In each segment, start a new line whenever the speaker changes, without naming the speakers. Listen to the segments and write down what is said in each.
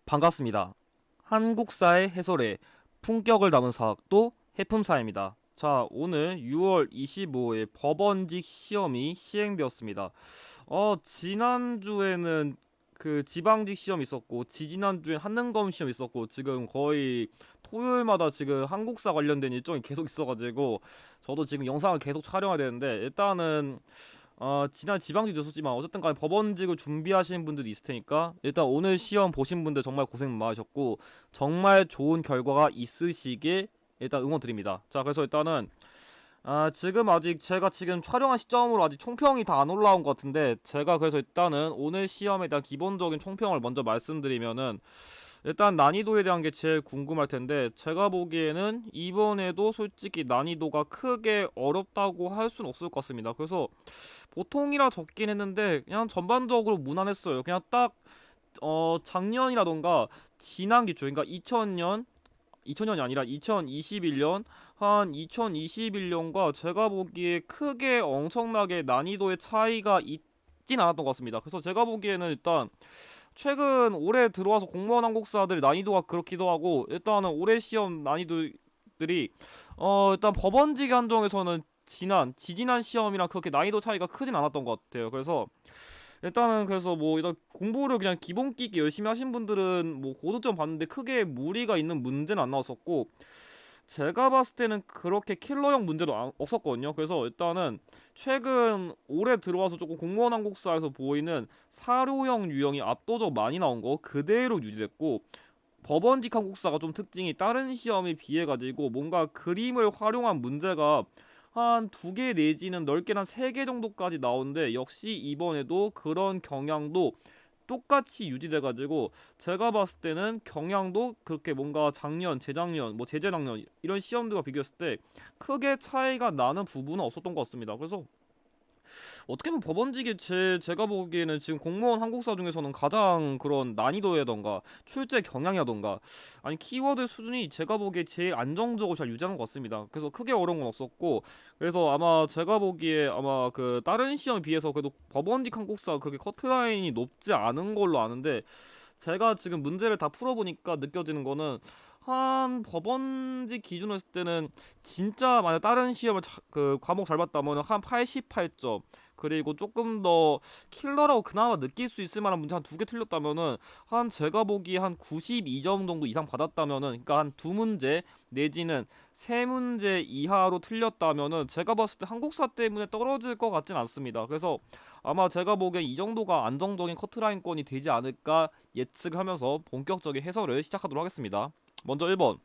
반갑습니다. 한국사의 해설에 품격을 담은 사학도 해품사입니다. 자, 오늘 6월 25일 법원직 시험이 시행되었습니다. 지난주에는 그 지방직 시험 있었고, 지지난주엔 한능검 시험 있었고, 지금 거의 토요일마다 지금 한국사 관련된 일정이 계속 있어가지고, 저도 지금 영상을 계속 촬영해야 되는데, 일단은 지난 지방직도 있었지만 어쨌든 간에 법원직을 준비하시는 분들도 있을 테니까 일단 오늘 시험 보신 분들 정말 고생 많으셨고 정말 좋은 결과가 있으시길 일단 응원 드립니다. 자, 그래서 일단은 지금 아직 제가 지금 촬영한 시점으로 아직 총평이 다 안 올라온 것 같은데, 제가 그래서 일단은 오늘 시험에 대한 기본적인 총평을 먼저 말씀드리면은, 일단 난이도에 대한 게 제일 궁금할 텐데, 제가 보기에는 이번에도 솔직히 난이도가 크게 어렵다고 할 수는 없을 것 같습니다. 그래서 보통이라 적긴 했는데 그냥 전반적으로 무난했어요. 그냥 딱 작년이라던가 지난 기초, 그러니까 2000년이 아니라 2021년, 한 2021년과 제가 보기에 크게 엄청나게 난이도의 차이가 있진 않았던 것 같습니다. 그래서 제가 보기에는 일단 최근 올해 들어와서 공무원 한국사들 난이도가 그렇기도 하고, 일단은 올해 시험 난이도들이 일단 법원직 한정에서는 지지난 시험이랑 그렇게 난이도 차이가 크진 않았던 것 같아요. 그래서 일단은 그래서 뭐 일단 공부를 그냥 기본 끼기 열심히 하신 분들은 뭐 고득점 받는데 크게 무리가 있는 문제는 안 나왔었고, 제가 봤을 때는 그렇게 킬러형 문제도 없었거든요. 그래서 일단은 최근 올해 들어와서 조금 공무원 한국사에서 보이는 사료형 유형이 압도적으로 많이 나온 거 그대로 유지됐고, 법원직 한국사가 좀 특징이 다른 시험에 비해 가지고 뭔가 그림을 활용한 문제가 한 두 개 내지는 넓게는 한 세 개 정도까지 나오는데, 역시 이번에도 그런 경향도 똑같이 유지돼가지고 제가 봤을 때는 경향도 그렇게 뭔가 작년, 재작년, 뭐 재재작년 이런 시험들과 비교했을 때 크게 차이가 나는 부분은 없었던 것 같습니다. 그래서 어떻게 보면 법원직이 제가 보기에는 지금 공무원 한국사 중에서는 가장 그런 난이도라던가 출제 경향이라던가 아니 키워드 수준이 제가 보기에 제일 안정적으로 잘 유지하는 것 같습니다. 그래서 크게 어려운 건 없었고, 그래서 아마 제가 보기에 아마 그 다른 시험에 비해서 그래도 법원직 한국사 그렇게 커트라인이 높지 않은 걸로 아는데, 제가 지금 문제를 다 풀어보니까 느껴지는 거는 한 법원직 기준으로 했을 때는 진짜 만약 다른 시험을 그 과목 잘 봤다면 한 88점, 그리고 조금 더 킬러라고 그나마 느낄 수 있을 만한 문제 한 두 개 틀렸다면은 한 제가 보기에 한 92점 정도 이상 받았다면은, 그러니까 한 두 문제 내지는 세 문제 이하로 틀렸다면은 제가 봤을 때 한국사 때문에 떨어질 것 같진 않습니다. 그래서 아마 제가 보기엔 이 정도가 안정적인 커트라인권이 되지 않을까 예측하면서 본격적인 해설을 시작하도록 하겠습니다. 먼저 1번,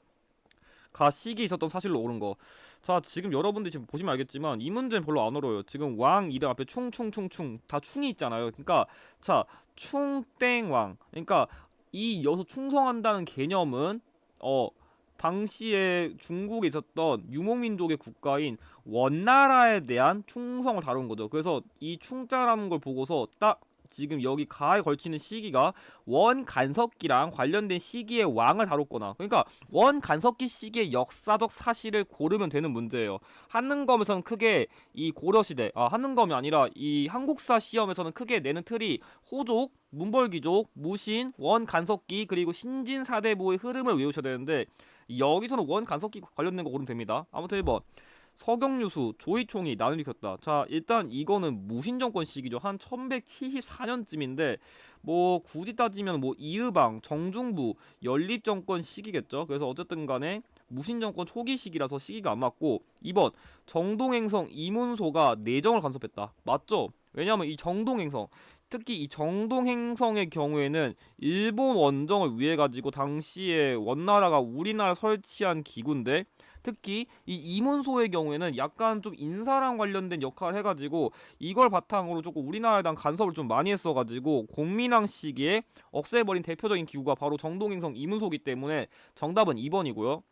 가식이 있었던 사실로 옳은 거. 자, 지금 여러분들이 지금 보시면 알겠지만 이 문제는 별로 안 어려워요. 지금 왕 이름 앞에 충충충충 다 충이 있잖아요. 그러니까 자, 충땡왕, 그러니까 이 여기서 충성한다는 개념은 당시에 중국에 있었던 유목민족의 국가인 원나라에 대한 충성을 다룬 거죠. 그래서 이 충자라는 걸 보고서 딱 지금 여기 가에 걸치는 시기가 원간석기랑 관련된 시기의 왕을 다뤘거나, 그러니까 원간석기 시기의 역사적 사실을 고르면 되는 문제예요. 한능검에서는 크게 이 고려시대, 한능검이 아니라 이 한국사 시험에서는 크게 내는 틀이 호족, 문벌귀족, 무신, 원간석기, 그리고 신진사대부의 흐름을 외우셔야 되는데, 여기서는 원간석기 관련된 거 고르면 됩니다. 아무튼 1번, 서경유수, 조이총이 난을 일으켰다. 자, 일단 이거는 무신정권 시기죠. 한 1174년쯤인데 뭐 굳이 따지면 뭐 이의방, 정중부, 연립정권 시기겠죠. 그래서 어쨌든 간에 무신정권 초기 시기라서 시기가 안 맞고, 2번, 정동행성 이문소가 내정을 간섭했다. 맞죠? 왜냐면 이 정동행성, 특히 이 정동행성의 경우에는 일본 원정을 위해 가지고 당시에 원나라가 우리나라 설치한 기구인데, 특히 이 이문소의 경우에는 약간 좀 인사랑 관련된 역할을 해가지고 이걸 바탕으로 조금 우리나라에 대한 간섭을 좀 많이 했어가지고 공민왕 시기에 억세해버린 대표적인 기구가 바로 정동행성 이문소이기 때문에 정답은 2번이고요.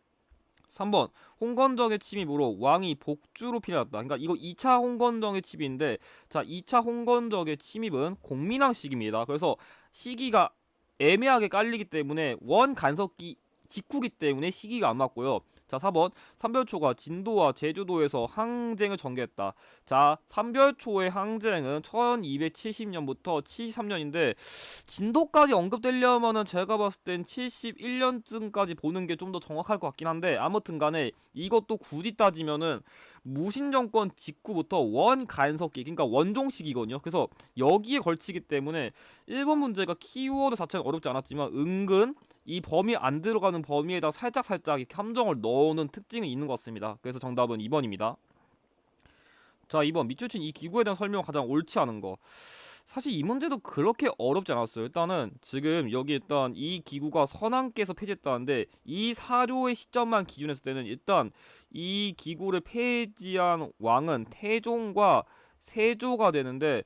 3번, 홍건적의 침입으로 왕이 복주로 피난했다. 그러니까 이거 2차 홍건적의 침입인데, 자, 2차 홍건적의 침입은 공민왕 시기입니다. 그래서 시기가 애매하게 깔리기 때문에 원 간섭기 직후기 때문에 시기가 안 맞고요. 자, 4번 삼별초가 진도와 제주도에서 항쟁을 전개했다. 자, 삼별초의 항쟁은 1270년부터 73년인데 진도까지 언급되려면은 제가 봤을 땐 71년쯤까지 보는 게 좀 더 정확할 것 같긴 한데, 아무튼 간에 이것도 굳이 따지면은 무신정권 직후부터 원간섭기, 그러니까 원종식이거든요. 그래서 여기에 걸치기 때문에 일본 문제가 키워드 자체는 어렵지 않았지만 은근 이 범위 안 들어가는 범위에다 살짝살짝 이렇게 함정을 넣는 특징이 있는 것 같습니다. 그래서 정답은 2번입니다. 자, 2번 밑줄친 이 기구에 대한 설명 가장 옳지 않은 거. 사실 이 문제도 그렇게 어렵지 않았어요. 일단은 지금 여기 일단 이 기구가 선왕께서 폐지했다는데 이 사료의 시점만 기준했을 때는 일단 이 기구를 폐지한 왕은 태종과 세조가 되는데,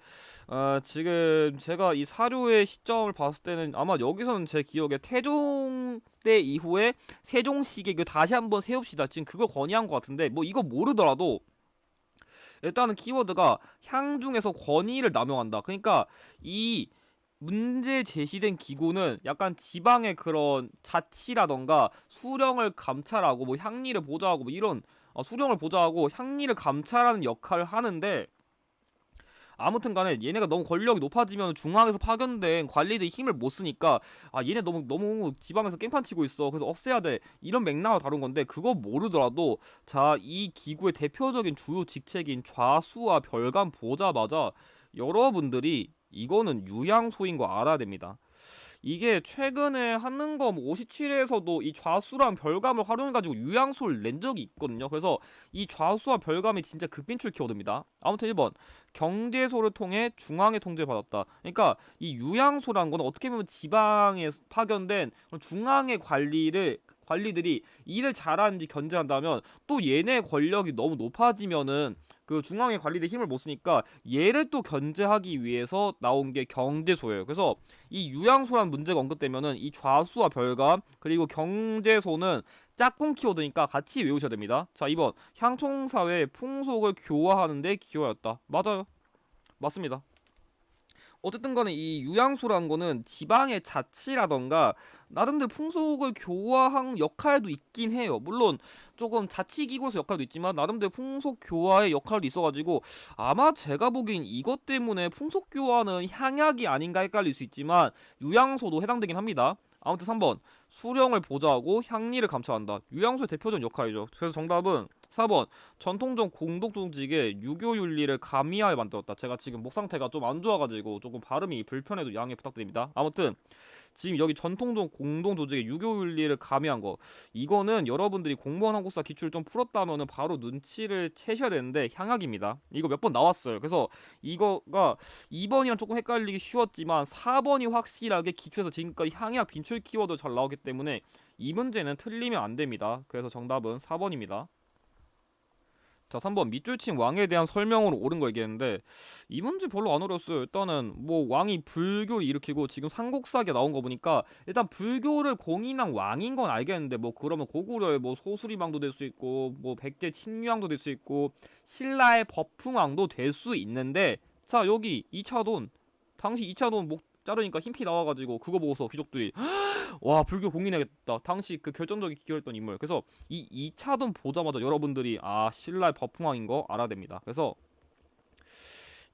지금 제가 이 사료의 시점을 봤을 때는 아마 여기서는 제 기억에 태종 때 이후에 세종시계 그 다시 한번 세웁시다, 지금 그걸 건의한 것 같은데, 뭐 이거 모르더라도 일단은 키워드가 향 중에서 권위를 남용한다. 그러니까 이 문제 제시된 기구는 약간 지방의 그런 자치라던가 수령을 감찰하고 뭐 향리를 보좌하고 뭐 이런, 수령을 보좌하고 향리를 감찰하는 역할을 하는데, 아무튼 간에 얘네가 너무 권력이 높아지면 중앙에서 파견된 관리들이 힘을 못 쓰니까 얘네 너무 지방에서 깽판 치고 있어, 그래서 없애야 돼, 이런 맥락을 다룬 건데, 그거 모르더라도 자, 이 기구의 대표적인 주요 직책인 좌수와 별관 보자마자 여러분들이 이거는 유양소인 거 알아야 됩니다. 이게 최근에 한능검 57에서도 이 좌수랑 별감을 활용해가지고 유양소를 낸 적이 있거든요. 그래서 이 좌수와 별감이 진짜 극빈출 키워드입니다. 아무튼 1번 경제소를 통해 중앙에 통제받았다. 그러니까 이 유양소라는 건 어떻게 보면 지방에 파견된 중앙의 관리들이 일을 잘하는지 견제한다면, 또 얘네 권력이 너무 높아지면은 그 중앙의 관리들 힘을 못 쓰니까 얘를 또 견제하기 위해서 나온 게 경제소예요. 그래서 이 유양소란 문제가 언급되면은 이 좌수와 별감 그리고 경제소는 짝꿍 키워드니까 같이 외우셔야 됩니다. 자, 2번 향통사회 풍속을 교화하는 데 기여하였다. 맞아요. 맞습니다. 어쨌든 간에 이 유양소라는 거는 지방의 자치라던가 나름대로 풍속을 교화한 역할도 있긴 해요. 물론 조금 자치기구로서 역할도 있지만 나름대로 풍속 교화의 역할도 있어가지고 아마 제가 보기엔 이것 때문에 풍속 교화는 향약이 아닌가 헷갈릴 수 있지만 유양소도 해당되긴 합니다. 아무튼 3번 수령을 보좌하고 향리를 감찰한다. 유양소의 대표적인 역할이죠. 그래서 정답은 4번 전통적 공동조직의 유교윤리를 가미하여 만들었다. 제가 지금 목 상태가 좀 안 좋아가지고 조금 발음이 불편해도 양해 부탁드립니다. 아무튼 지금 여기 전통적 공동조직의 유교윤리를 가미한 거, 이거는 여러분들이 공무원 한국사 기출 좀 풀었다면은 바로 눈치를 채셔야 되는데 향약입니다. 이거 몇 번 나왔어요. 그래서 이거가 2번이랑 조금 헷갈리기 쉬웠지만 4번이 확실하게 기출에서 지금까지 향약 빈출 키워드 잘 나오기 때문에 이 문제는 틀리면 안 됩니다. 그래서 정답은 4번입니다. 자, 3번 밑줄 친 왕에 대한 설명으로 옳은 거 얘기했는데 이 문제 별로 안 어려웠어요. 일단은 뭐 왕이 불교를 일으키고 지금 삼국사기에 나온 거 보니까 일단 불교를 공인한 왕인 건 알겠는데, 뭐 그러면 고구려의 뭐 소수리왕도 될 수 있고 뭐 백제 친유왕도 될 수 있고 신라의 법흥왕도 될 수 있는데, 자, 여기 2차돈 당시 2차돈 목 자르니까 흰피 나와가지고 그거 보고서 귀족들이 와, 불교 공인해야겠다, 당시 그 결정적인 기여했던 인물. 그래서 이 2차돈 보자마자 여러분들이 신라의 법흥왕인 거 알아야 됩니다. 그래서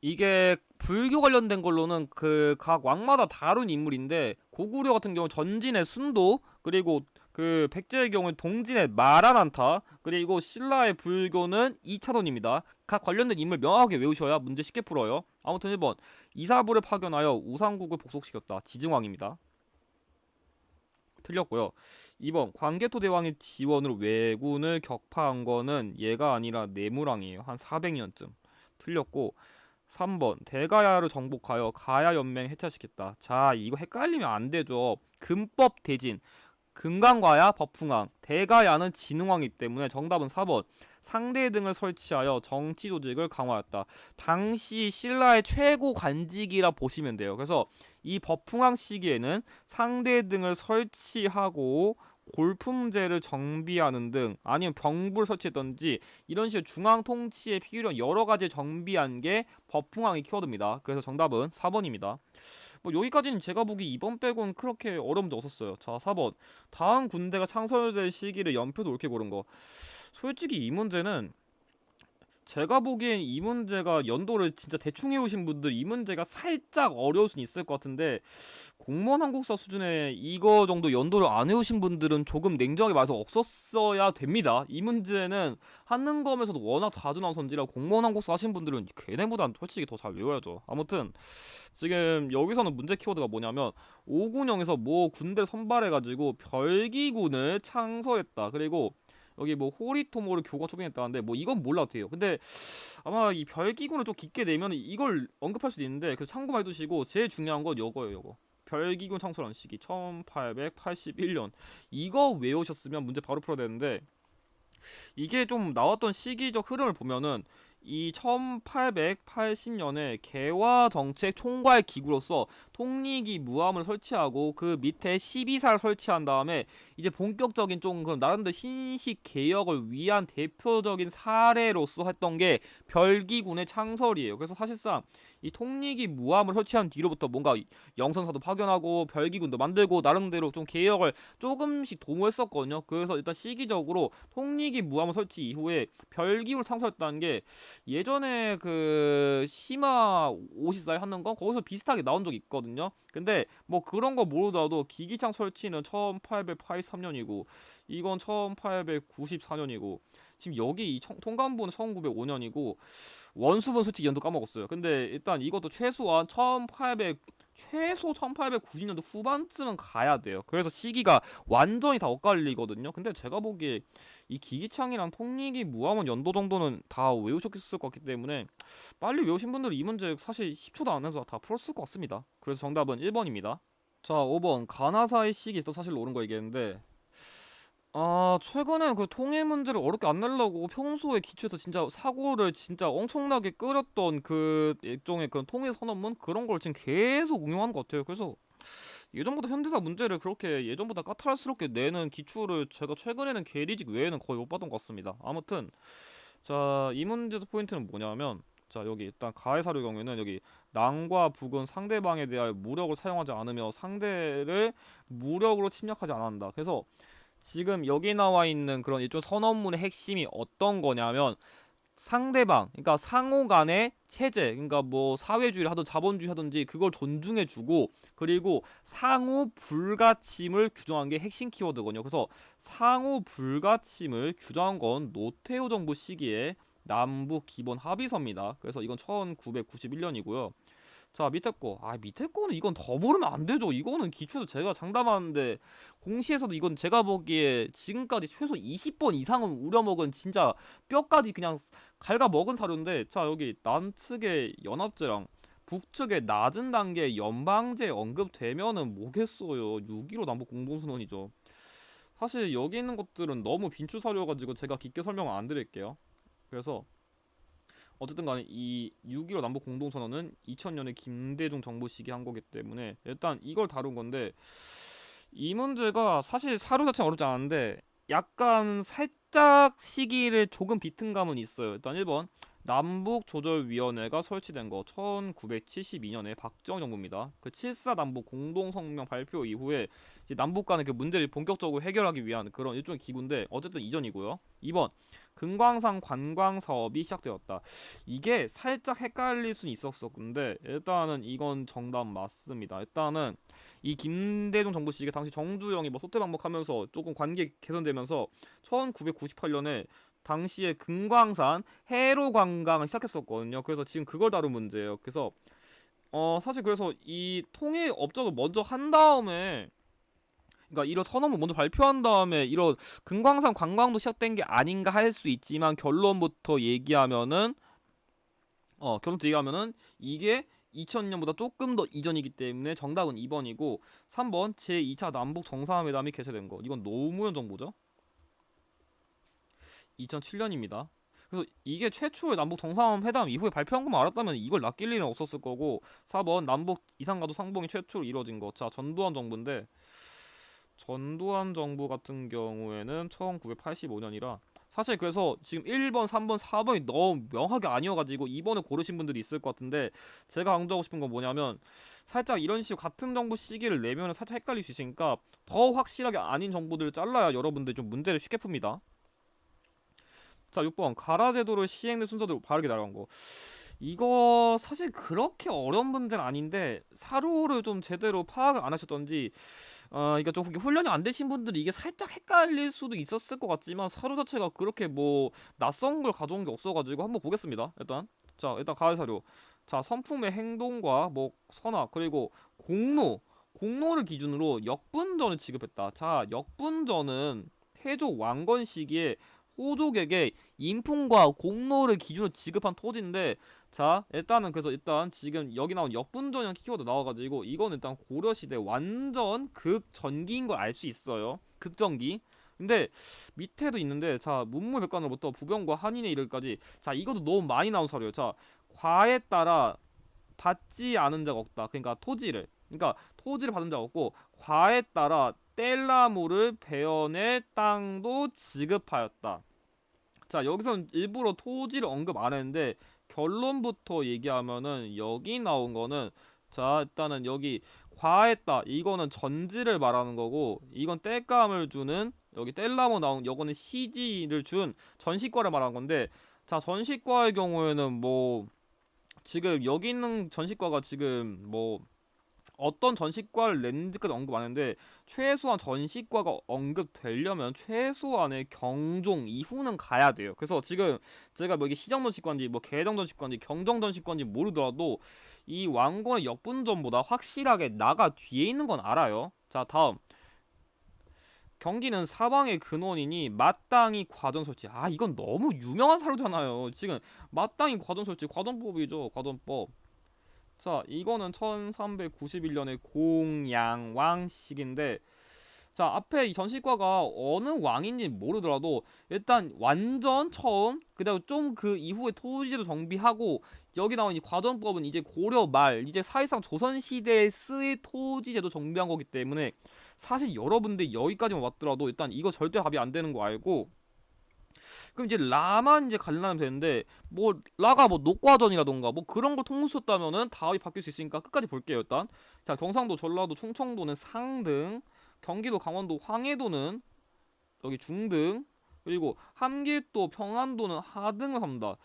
이게 불교 관련된 걸로는 그 각 왕마다 다른 인물인데, 고구려 같은 경우 전진의 순도, 그리고 그 백제의 경우에 동진의 마라난타, 그리고 신라의 불교는 2차돈입니다. 각 관련된 인물 명확하게 외우셔야 문제 쉽게 풀어요. 아무튼 1번 이사부를 파견하여 우상국을 복속시켰다. 지증왕입니다. 틀렸고요. 2번 광개토 대왕의 지원으로 왜군을 격파한 거는 얘가 아니라 내무랑이에요. 한 400년쯤. 틀렸고, 3번 대가야를 정복하여 가야연맹 해체시켰다. 자, 이거 헷갈리면 안 되죠. 금법 대진 금강과야 법흥왕, 대가야는 진흥왕이기 때문에 정답은 4번 상대 등을 설치하여 정치 조직을 강화했다. 당시 신라의 최고 관직이라 보시면 돼요. 그래서 이 법흥왕 시기에는 상대 등을 설치하고 골품제를 정비하는 등 아니면 병부를 설치했던지 이런 식의 중앙 통치에 필요한 여러 가지 정비한 게 법흥왕의 키워드입니다. 그래서 정답은 4번입니다. 뭐 여기까지는 제가 보기 2번 빼고는 그렇게 어려운 문제 없었어요. 자, 4번. 다음 군대가 창설될 시기를 연표도 옳게 고른 거. 솔직히 이 문제는 제가 보기엔 이 문제가 연도를 진짜 대충 해오신 분들 이 문제가 살짝 어려울 수는 있을 것 같은데 공무원 한국사 수준의 이거 정도 연도를 안 해오신 분들은 조금 냉정하게 말해서 없었어야 됩니다. 이 문제는 한능검에서도 워낙 자주 나온 선지라 공무원 한국사 하신 분들은 걔네보단 솔직히 더 잘 외워야죠. 아무튼 지금 여기서는 문제 키워드가 뭐냐면 오군영에서 뭐 군대 선발해가지고 별기군을 창설했다. 그리고 여기 뭐 호리토모를 교과 초빙했다는데 뭐 이건 몰라도 돼요. 근데 아마 이 별기군을 좀 깊게 내면 이걸 언급할 수도 있는데 그래서 참고만 해두시고 제일 중요한 건 요거예요. 요거 별기군 창설한 시기 1881년 이거 외우셨으면 문제 바로 풀어야 되는데 이게 좀 나왔던 시기적 흐름을 보면은 이 1880년에 개화 정책 총괄 기구로서 통리기 무함을 설치하고 그 밑에 12사를 설치한 다음에 이제 본격적인 좀 그럼 나름대로 신식 개혁을 위한 대표적인 사례로서 했던 게 별기군의 창설이에요. 그래서 사실상 이 통리기 무함을 설치한 뒤로부터 뭔가 영선사도 파견하고 별기군도 만들고 나름대로 좀 개혁을 조금씩 도모했었거든요. 그래서 일단 시기적으로 통리기 무함을 설치 이후에 별기군을 창설했다는 게 예전에 그 시마 오시사에 하는 건 거기서 비슷하게 나온 적이 있거든요. 근데 뭐 그런 거 모르더라도 기기창 설치는 1883년이고 이건 1894년이고 지금 여기 이 통감부는 1905년이고 원수분 솔직히 연도 까먹었어요. 근데 일단 이것도 최소한 1890년도 후반쯤은 가야 돼요. 그래서 시기가 완전히 다 엇갈리거든요. 근데 제가 보기에 이 기기창이랑 통리기 무함원 연도 정도는 다 외우셨을 것 같기 때문에 빨리 외우신 분들은 이 문제 사실 10초도 안 해서 다 풀었을 것 같습니다. 그래서 정답은 1번입니다. 자, 5번 가나사의 시기 또 사실 옳은 거 얘기했는데 최근에 그 통일 문제를 어렵게 안 내려고 평소에 기초에서 진짜 사고를 진짜 엄청나게 끓였던 그 일종의 그런 통일 선언문 그런 걸 지금 계속 응용하는 것 같아요. 그래서 예전보다 현대사 문제를 그렇게 예전보다 까탈스럽게 내는 기출을 제가 최근에는 계리직 외에는 거의 못 봤던 것 같습니다. 아무튼 자, 이 문제의 포인트는 뭐냐면 자, 여기 일단 가해 사료 경우에는 여기 남과 북은 상대방에 대하여 무력을 사용하지 않으며 상대를 무력으로 침략하지 않는다. 그래서 지금 여기 나와 있는 그런 일종 선언문의 핵심이 어떤 거냐면 상대방, 그러니까 상호 간의 체제, 그러니까 뭐 사회주의를 하든 자본주의 하든지 그걸 존중해주고 그리고 상호 불가침을 규정한 게 핵심 키워드거든요. 그래서 상호 불가침을 규정한 건 노태우 정부 시기에 남북 기본 합의서입니다. 그래서 이건 1991년이고요. 자, 밑에 거. 밑에 거는 이건 더 모르면 안 되죠. 이거는 기초에서 제가 장담하는데 공시에서도 이건 제가 보기에 지금까지 최소 20번 이상은 우려먹은 진짜 뼈까지 그냥 갉아먹은 사료인데 자, 여기 남측의 연합제랑 북측의 낮은 단계 연방제 언급되면은 뭐겠어요. 6.15 남북 공동선언이죠. 사실 여기 있는 것들은 너무 빈출 사료여가지고 제가 깊게 설명을 안 드릴게요. 그래서 어쨌든 간에 이 6.15 남북 공동선언은 2000년에 김대중 정부 시기에 한 거기 때문에 일단 이걸 다룬 건데 이 문제가 사실 사료 자체는 어렵지 않은데 약간 살짝 시기를 조금 비튼 감은 있어요. 일단 1번 남북조절위원회가 설치된 거 1972년에 박정희 정부입니다. 그 7.4 남북 공동성명 발표 이후에 이제 남북 간의 그 문제를 본격적으로 해결하기 위한 그런 일종의 기구인데 어쨌든 이전이고요. 2번 금광산 관광 사업이 시작되었다. 이게 살짝 헷갈릴 수는 있었었는데 일단은 이건 정답 맞습니다. 일단은 이 김대중 정부 시기에 당시 정주영이 뭐 소태방목하면서 조금 관계 개선되면서 1998년에 당시에 금광산 해로 관광을 시작했었거든요. 그래서 지금 그걸 다룬 문제예요. 그래서 사실 그래서 이 통일 업적을 먼저 한 다음에 그러니까 이런 선언을 먼저 발표한 다음에 이런 금광산 관광도 시작된 게 아닌가 할 수 있지만 결론부터 얘기하면은 이게 2000년보다 조금 더 이전이기 때문에 정답은 2번이고 3번 제2차 남북 정상회담이 개최된 거. 이건 노무현 정부죠. 2007년입니다. 그래서 이게 최초의 남북 정상회담 이후에 발표한 것만 알았다면 이걸 낚일 일은 없었을 거고 4번 남북 이산가도 상봉이 최초로 이루어진 거. 자, 전두환 정부인데 전두환 정부 같은 경우에는 1985년이라 사실 그래서 지금 1번, 3번, 4번이 너무 명하게 아니어가지고 2번을 고르신 분들이 있을 것 같은데 제가 강조하고 싶은 건 뭐냐면 살짝 이런 식으로 같은 정부 시기를 내면 살짝 헷갈릴 수 있으니까 더 확실하게 아닌 정보들을 잘라야 여러분들 좀 문제를 쉽게 풉니다. 자, 6번 가라 제도를 시행된 순서대로 바르게 나간 거. 이거 사실 그렇게 어려운 문제는 아닌데 사료를 좀 제대로 파악을 안 하셨던지 그러니까 좀 훈련이 안 되신 분들이 이게 살짝 헷갈릴 수도 있었을 것 같지만 사료 자체가 그렇게 뭐 낯선 걸 가져온 게 없어가지고 한번 보겠습니다. 일단 가을 사료. 자, 선품의 행동과 뭐 선악 그리고 공로를 기준으로 역분전을 지급했다. 자, 역분전은 태조 왕건 시기에 호족에게 인품과 공로를 기준으로 지급한 토지인데 자, 일단은 그래서 일단 지금 여기 나온 역분전형 키워드 나와가지고 이거는 일단 고려시대 완전 극전기인 걸 알 수 있어요. 극전기. 근데 밑에도 있는데 자, 문무백관으로부터 부병과 한인의 이르기까지 자, 이것도 너무 많이 나온 사료예요. 자, 과에 따라 받지 않은 자가 없다. 그러니까 토지를 받은 자가 없고 과에 따라 뗄나무를 베어낼 땅도 지급하였다. 자, 여기선 일부러 토지를 언급 안 했는데 결론부터 얘기하면은 여기 나온 거는 자, 일단은 여기 과했다 이거는 전지를 말하는 거고 이건 땔감을 주는 여기 뗄나무 나온 요거는 시지를 준 전시과를 말하는 건데 자, 전시과의 경우에는 뭐 지금 여기 있는 전시과가 지금 뭐 어떤 전시과를 냈는지까지 언급 안 했는데 최소한 전시과가 언급되려면 최소한의 경종 이후는 가야 돼요. 그래서 지금 제가 뭐 이게 시정전시과인지 뭐 개정전시과인지 경정전시과인지 모르더라도 이 왕건의 역분전보다 확실하게 나가 뒤에 있는 건 알아요. 자, 다음 경기는 사방의 근원이니 마땅히 과전 설치. 아, 이건 너무 유명한 사료잖아요. 지금 마땅히 과전 설치 과전법이죠. 과전법. 자, 이거는 1391년의 공양왕식인데 자, 앞에 이 전시과가 어느 왕인지 모르더라도 일단 완전 처음 그다음 좀 그 이후에 토지제도 정비하고 여기 나온 이 과전법은 이제 고려 말 이제 사실상 조선시대에 쓰일 토지제도 정비한 거기 때문에 사실 여러분들 여기까지만 왔더라도 일단 이거 절대 답이 안 되는 거 알고 그럼 이제 라만 이제 갈라면 되는데 뭐 라가 뭐 녹과전이라던가 뭐 그런 걸 통수했다면은 답이 바뀔 수 있으니까 끝까지 볼게요. 일단 자, 경상도, 전라도, 충청도는 상등, 경기도, 강원도, 황해도는 여기 중등, 그리고 함길도, 평안도는 하등을 합니다.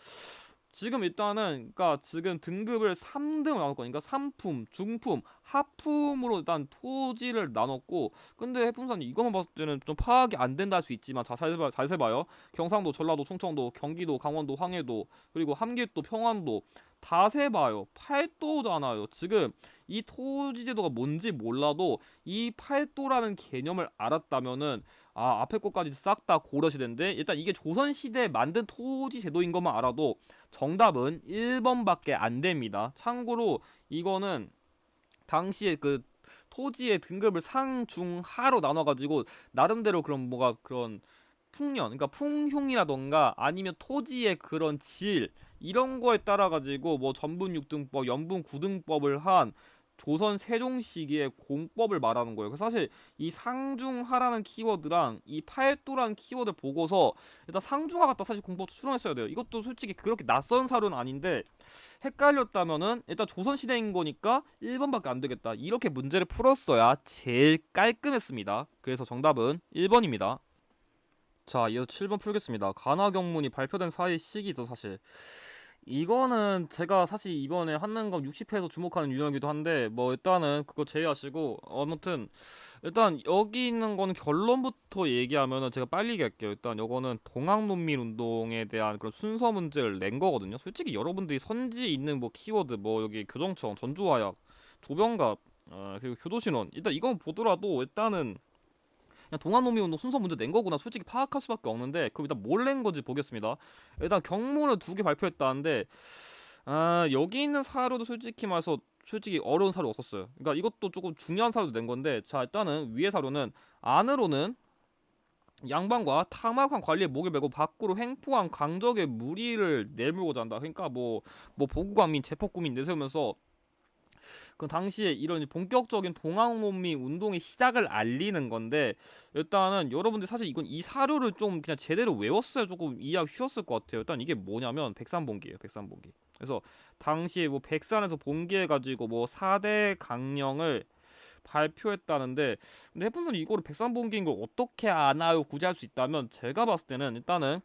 지금 일단은 그러니까 지금 등급을 3등을 나눌 거니까 상품, 중품, 하품으로 일단 토지를 나눴고 근데 해품사님 이거만 봤을 때는 좀 파악이 안 된다 할 수 있지만 자, 잘 세봐요. 경상도, 전라도, 충청도, 경기도, 강원도, 황해도 그리고 함길도, 평안도 다 세봐요. 8도잖아요. 지금 이 토지 제도가 뭔지 몰라도 이 8도라는 개념을 알았다면은 앞에 것까지 싹 다 고려시대인데 일단 이게 조선시대에 만든 토지 제도인 것만 알아도 정답은 1번밖에 안 됩니다. 참고로 이거는 당시에 그 토지의 등급을 상, 중, 하로 나눠가지고 나름대로 그런 뭐가 그런 그러니까 풍흉이라던가 아니면 토지의 그런 질 이런 거에 따라 가지고 뭐 전분 6등법, 연분 9등법을 한 조선 세종 시기의 공법을 말하는 거예요. 그래서 사실 이 상중하라는 키워드랑 이 팔도라는 키워드 보고서 일단 상중하 갖다 사실 공법 추론했어야 돼요. 이것도 솔직히 그렇게 낯선 사료는 아닌데 헷갈렸다면은 일단 조선 시대인 거니까 1번밖에 안 되겠다. 이렇게 문제를 풀었어야 제일 깔끔했습니다. 그래서 정답은 1번입니다. 자, 이어서 7번 풀겠습니다. 가나경문이 발표된 사이 시기도 사실 이거는 제가 사실 이번에 한능검 60회에서 주목하는 유형이기도 한데 뭐 일단은 그거 제외하시고 아무튼 일단 여기 있는 거는 결론부터 얘기하면은 제가 빨리 얘기할게요. 일단 요거는 동학농민 운동에 대한 그런 순서 문제를 낸 거거든요. 솔직히 여러분들이 선지에 있는 뭐 키워드 뭐 여기 교정청, 전주화약, 조병갑 그리고 교도신원 일단 이건 보더라도 일단은 그냥 동아노미운동 순서 문제 낸 거구나 솔직히 파악할 수밖에 없는데 그럼 일단 뭘 낸 건지 보겠습니다. 일단 경문을 2개 발표했다는데 여기 있는 사료도 솔직히 말해서 솔직히 어려운 사료 없었어요. 그러니까 이것도 조금 중요한 사료도 낸 건데 자, 일단은 위의 사료는 안으로는 양반과 탐악한 관리에 목을 메고 밖으로 횡포한 강적의 무리를 내물고자 한다. 그러니까 뭐 보국왕민, 제폭구민 내세우면서 그 당시에 이런 본격적인 동학농민 운동의 시작을 알리는 건데, 일단은 여러분들 사실 이건 이 사료를 좀 그냥 제대로 외웠어야 조금 이해하기 쉬웠을 것 같아요. 일단 이게 뭐냐면 백산봉기예요. 백산봉기. 그래서 당시에 뭐 백산에서 봉기해가지고 뭐 4대 강령을 발표했다는데, 근데 해픈선이 이거를 백산봉기인 걸 어떻게 아나요? 굳이 할 수 있다면, 제가 봤을 때는 일단은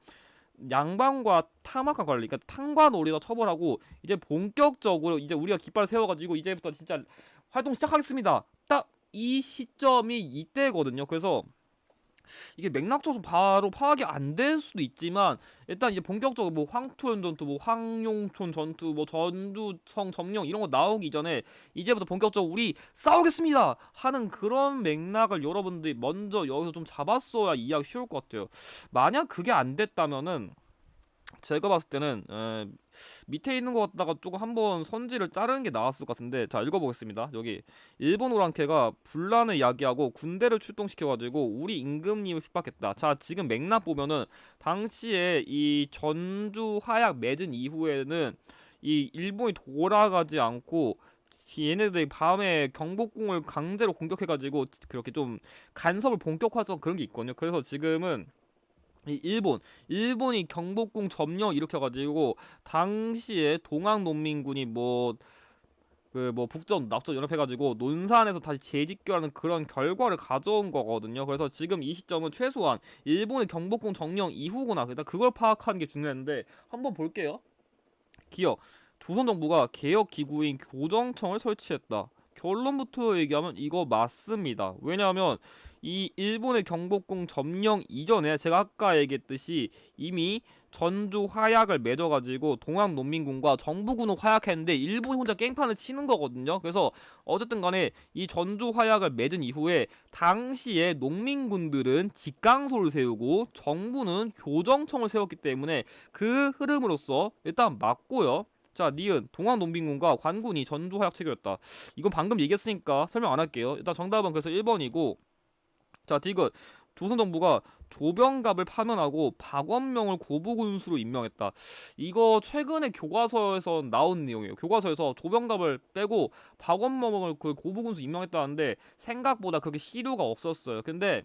양반과 탐악과 관리, 그러니까 탐과 놀이도 처벌하고 이제 본격적으로 이제 우리가 깃발 세워가지고 이제부터 진짜 활동 시작하겠습니다. 딱 이 시점이 이때거든요. 그래서 이게 맥락적으로 바로 파악이 안 될 수도 있지만, 일단 이제 본격적으로 뭐 황토현 전투, 뭐 황룡촌 전투, 뭐 전주성 점령 이런 거 나오기 전에 이제부터 본격적으로 우리 싸우겠습니다 하는 그런 맥락을 여러분들이 먼저 여기서 좀 잡았어야 이해하기 쉬울 것 같아요. 만약 그게 안 됐다면은 제가 봤을 때는 밑에 있는 것 같다가 조금 한번 선지를 자르는 게 나았을 것 같은데, 자 읽어보겠습니다. 여기 일본 오랑캐가 분란을 야기하고 군대를 출동시켜가지고 우리 임금님을 핍박했다. 자 지금 맥락 보면은 당시에 이 전주 화약 맺은 이후에는 이 일본이 돌아가지 않고 얘네들이 밤에 경복궁을 강제로 공격해가지고 그렇게 좀 간섭을 본격화했던 그런 게 있거든요. 그래서 지금은 이 일본이 경복궁 점령 일으켜가지고 당시에 동학농민군이 뭐 그 뭐 북전 납전 연합해가지고 논산에서 다시 재집결하는 그런 결과를 가져온 거거든요. 그래서 지금 이 시점은 최소한 일본의 경복궁 점령 이후구나. 일단 그걸 파악하는 게 중요한데, 한번 볼게요. 기억. 조선 정부가 개혁 기구인 교정청을 설치했다. 결론부터 얘기하면 이거 맞습니다. 왜냐하면 이 일본의 경복궁 점령 이전에 제가 아까 얘기했듯이 이미 전주 화약을 맺어가지고 동학농민군과 정부군은 화약했는데 일본이 혼자 깽판을 치는 거거든요. 그래서 어쨌든 간에 이 전주 화약을 맺은 이후에 당시에 농민군들은 직강소를 세우고 정부는 교정청을 세웠기 때문에 그 흐름으로서 일단 맞고요. 자, 니은 동학농민군과 관군이 전주화약 체결했다. 이건 방금 얘기했으니까 설명 안 할게요. 일단 정답은 그래서 1번이고, 자, 디귿 조선 정부가 조병갑을 파면하고 박원명을 고부군수로 임명했다. 이거 최근에 교과서에서 나온 내용이에요. 교과서에서 조병갑을 빼고 박원명을 그 고부군수 임명했다는데 생각보다 그렇게 시료가 없었어요. 근데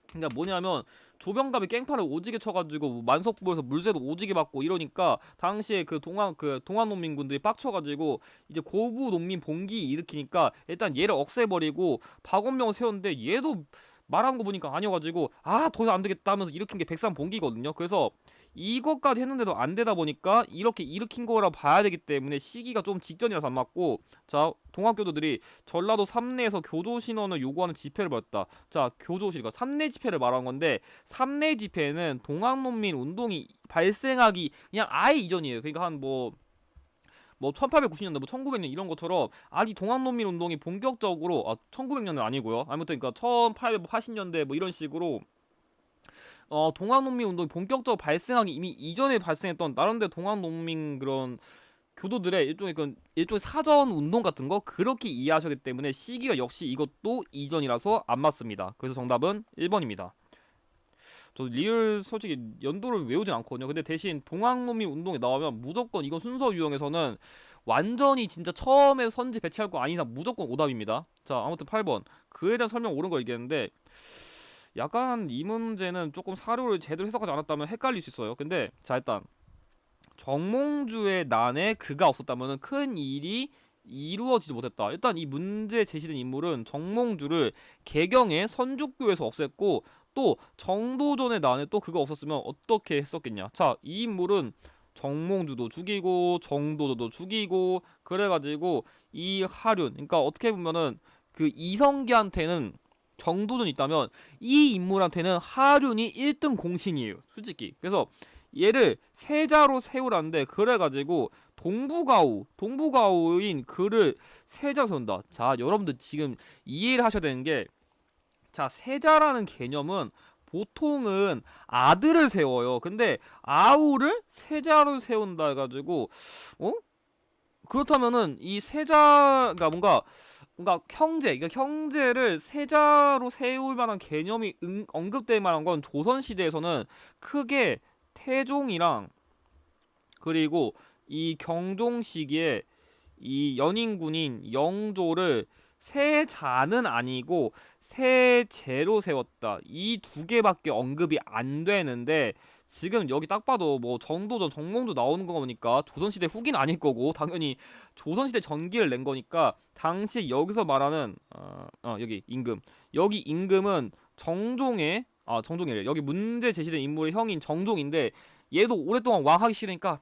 그러니까 뭐냐면 조병갑이 깽판을 오지게 쳐가지고 뭐 만석부에서 물세도 오지게 받고 이러니까 당시에 그 동학농민군들이 빡쳐가지고 이제 고부 농민 봉기 일으키니까 일단 얘를 억세버리고 박원명을 세웠는데 얘도 말한 거 보니까 아니어가지고 더 이상 안 되겠다 하면서 일으킨 게 백삼봉기거든요. 그래서 이것까지 했는데도 안 되다 보니까 이렇게 일으킨 거라 봐야 되기 때문에 시기가 좀 직전이라서 안 맞고, 자 동학교도들이 전라도 삼내에서 교조 신원을 요구하는 집회를 벌였다. 자 교조실과 삼내 집회를 말한 건데, 삼내 집회는 동학농민 운동이 발생하기 그냥 아예 이전이에요. 그러니까 한 뭐 1890년대 뭐 1900년 이런 것처럼 아직 동학농민 운동이 본격적으로 1900년은 아니고요. 아무튼 그러니까 1880년대 뭐 이런 식으로 동학농민 운동이 본격적으로 발생하기 이미 이전에 발생했던 나름대로 동학농민 그런 교도들의 일종의 사전 운동 같은 거 그렇게 이해하셨기 때문에 시기가 역시 이것도 이전이라서 안 맞습니다. 그래서 정답은 1번입니다. 저 리얼 솔직히 연도를 외우진 않거든요. 근데 대신 동학농민 운동에 나오면 무조건 이건 순서 유형에서는 완전히 진짜 처음에 선지 배치할 거 아닌 이상 무조건 오답입니다. 자 아무튼 8번 그에 대한 설명 옳은 거 얘기했는데, 약간 이 문제는 조금 사료를 제대로 해석하지 않았다면 헷갈릴 수 있어요. 근데 자 일단 정몽주의 난에 그가 없었다면 큰 일이 이루어지지 못했다. 일단 이 문제 제시된 인물은 정몽주를 개경의 선주교에서 없앴고, 또 정도전의 난에 또 그가 없었으면 어떻게 했었겠냐. 자, 이 인물은 정몽주도 죽이고 정도도도 죽이고 그래가지고 이 하륜, 그러니까 어떻게 보면은 그 이성기한테는 정도전이 있다면 이 인물한테는 하륜이 1등 공신이에요, 솔직히. 그래서 얘를 세자로 세우라는데, 그래가지고 동부가우인 그를 세자로 세운다. 자 여러분들 지금 이해를 하셔야 되는 게, 자 세자라는 개념은 보통은 아들을 세워요. 근데 아우를 세자로 세운다 해가지고 그렇다면은 이 세자가 뭔가 그러니까 형제를 세자로 세울 만한 개념이 언급될 만한 건 조선 시대에서는 크게 태종이랑 그리고 이 경종 시기에 이 연인군인 영조를 세자는 아니고 세제로 세웠다. 이 두 개밖에 언급이 안 되는데 지금 여기 딱 봐도 뭐 정도전 정몽주 나오는 거 보니까 조선시대 후기는 아닐 거고 당연히 조선시대 전기를 낸 거니까 당시 여기서 말하는 여기 임금, 여기 임금은 정종의 정종이래. 여기 문제 제시된 인물의 형인 정종인데 얘도 오랫동안 왕 하기 싫으니까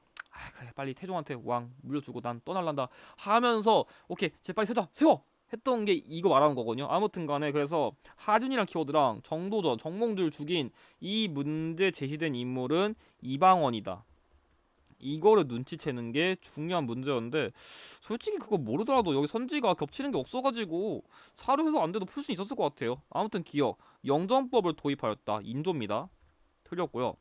그래 빨리 태종한테 왕 물려주고 난 떠날란다 하면서 오케이 쟤 빨리 세워 했던 게 이거 말하는 거거든요. 아무튼 간에 그래서 하륜이란 키워드랑 정도전 정몽주를 죽인 이 문제 제시된 인물은 이방원이다. 이거를 눈치채는 게 중요한 문제였는데 솔직히 그거 모르더라도 여기 선지가 겹치는 게 없어가지고 사료 해석 안 돼도 풀 수 있었을 것 같아요. 아무튼 기억 영정법을 도입하였다. 인조입니다. 틀렸고요.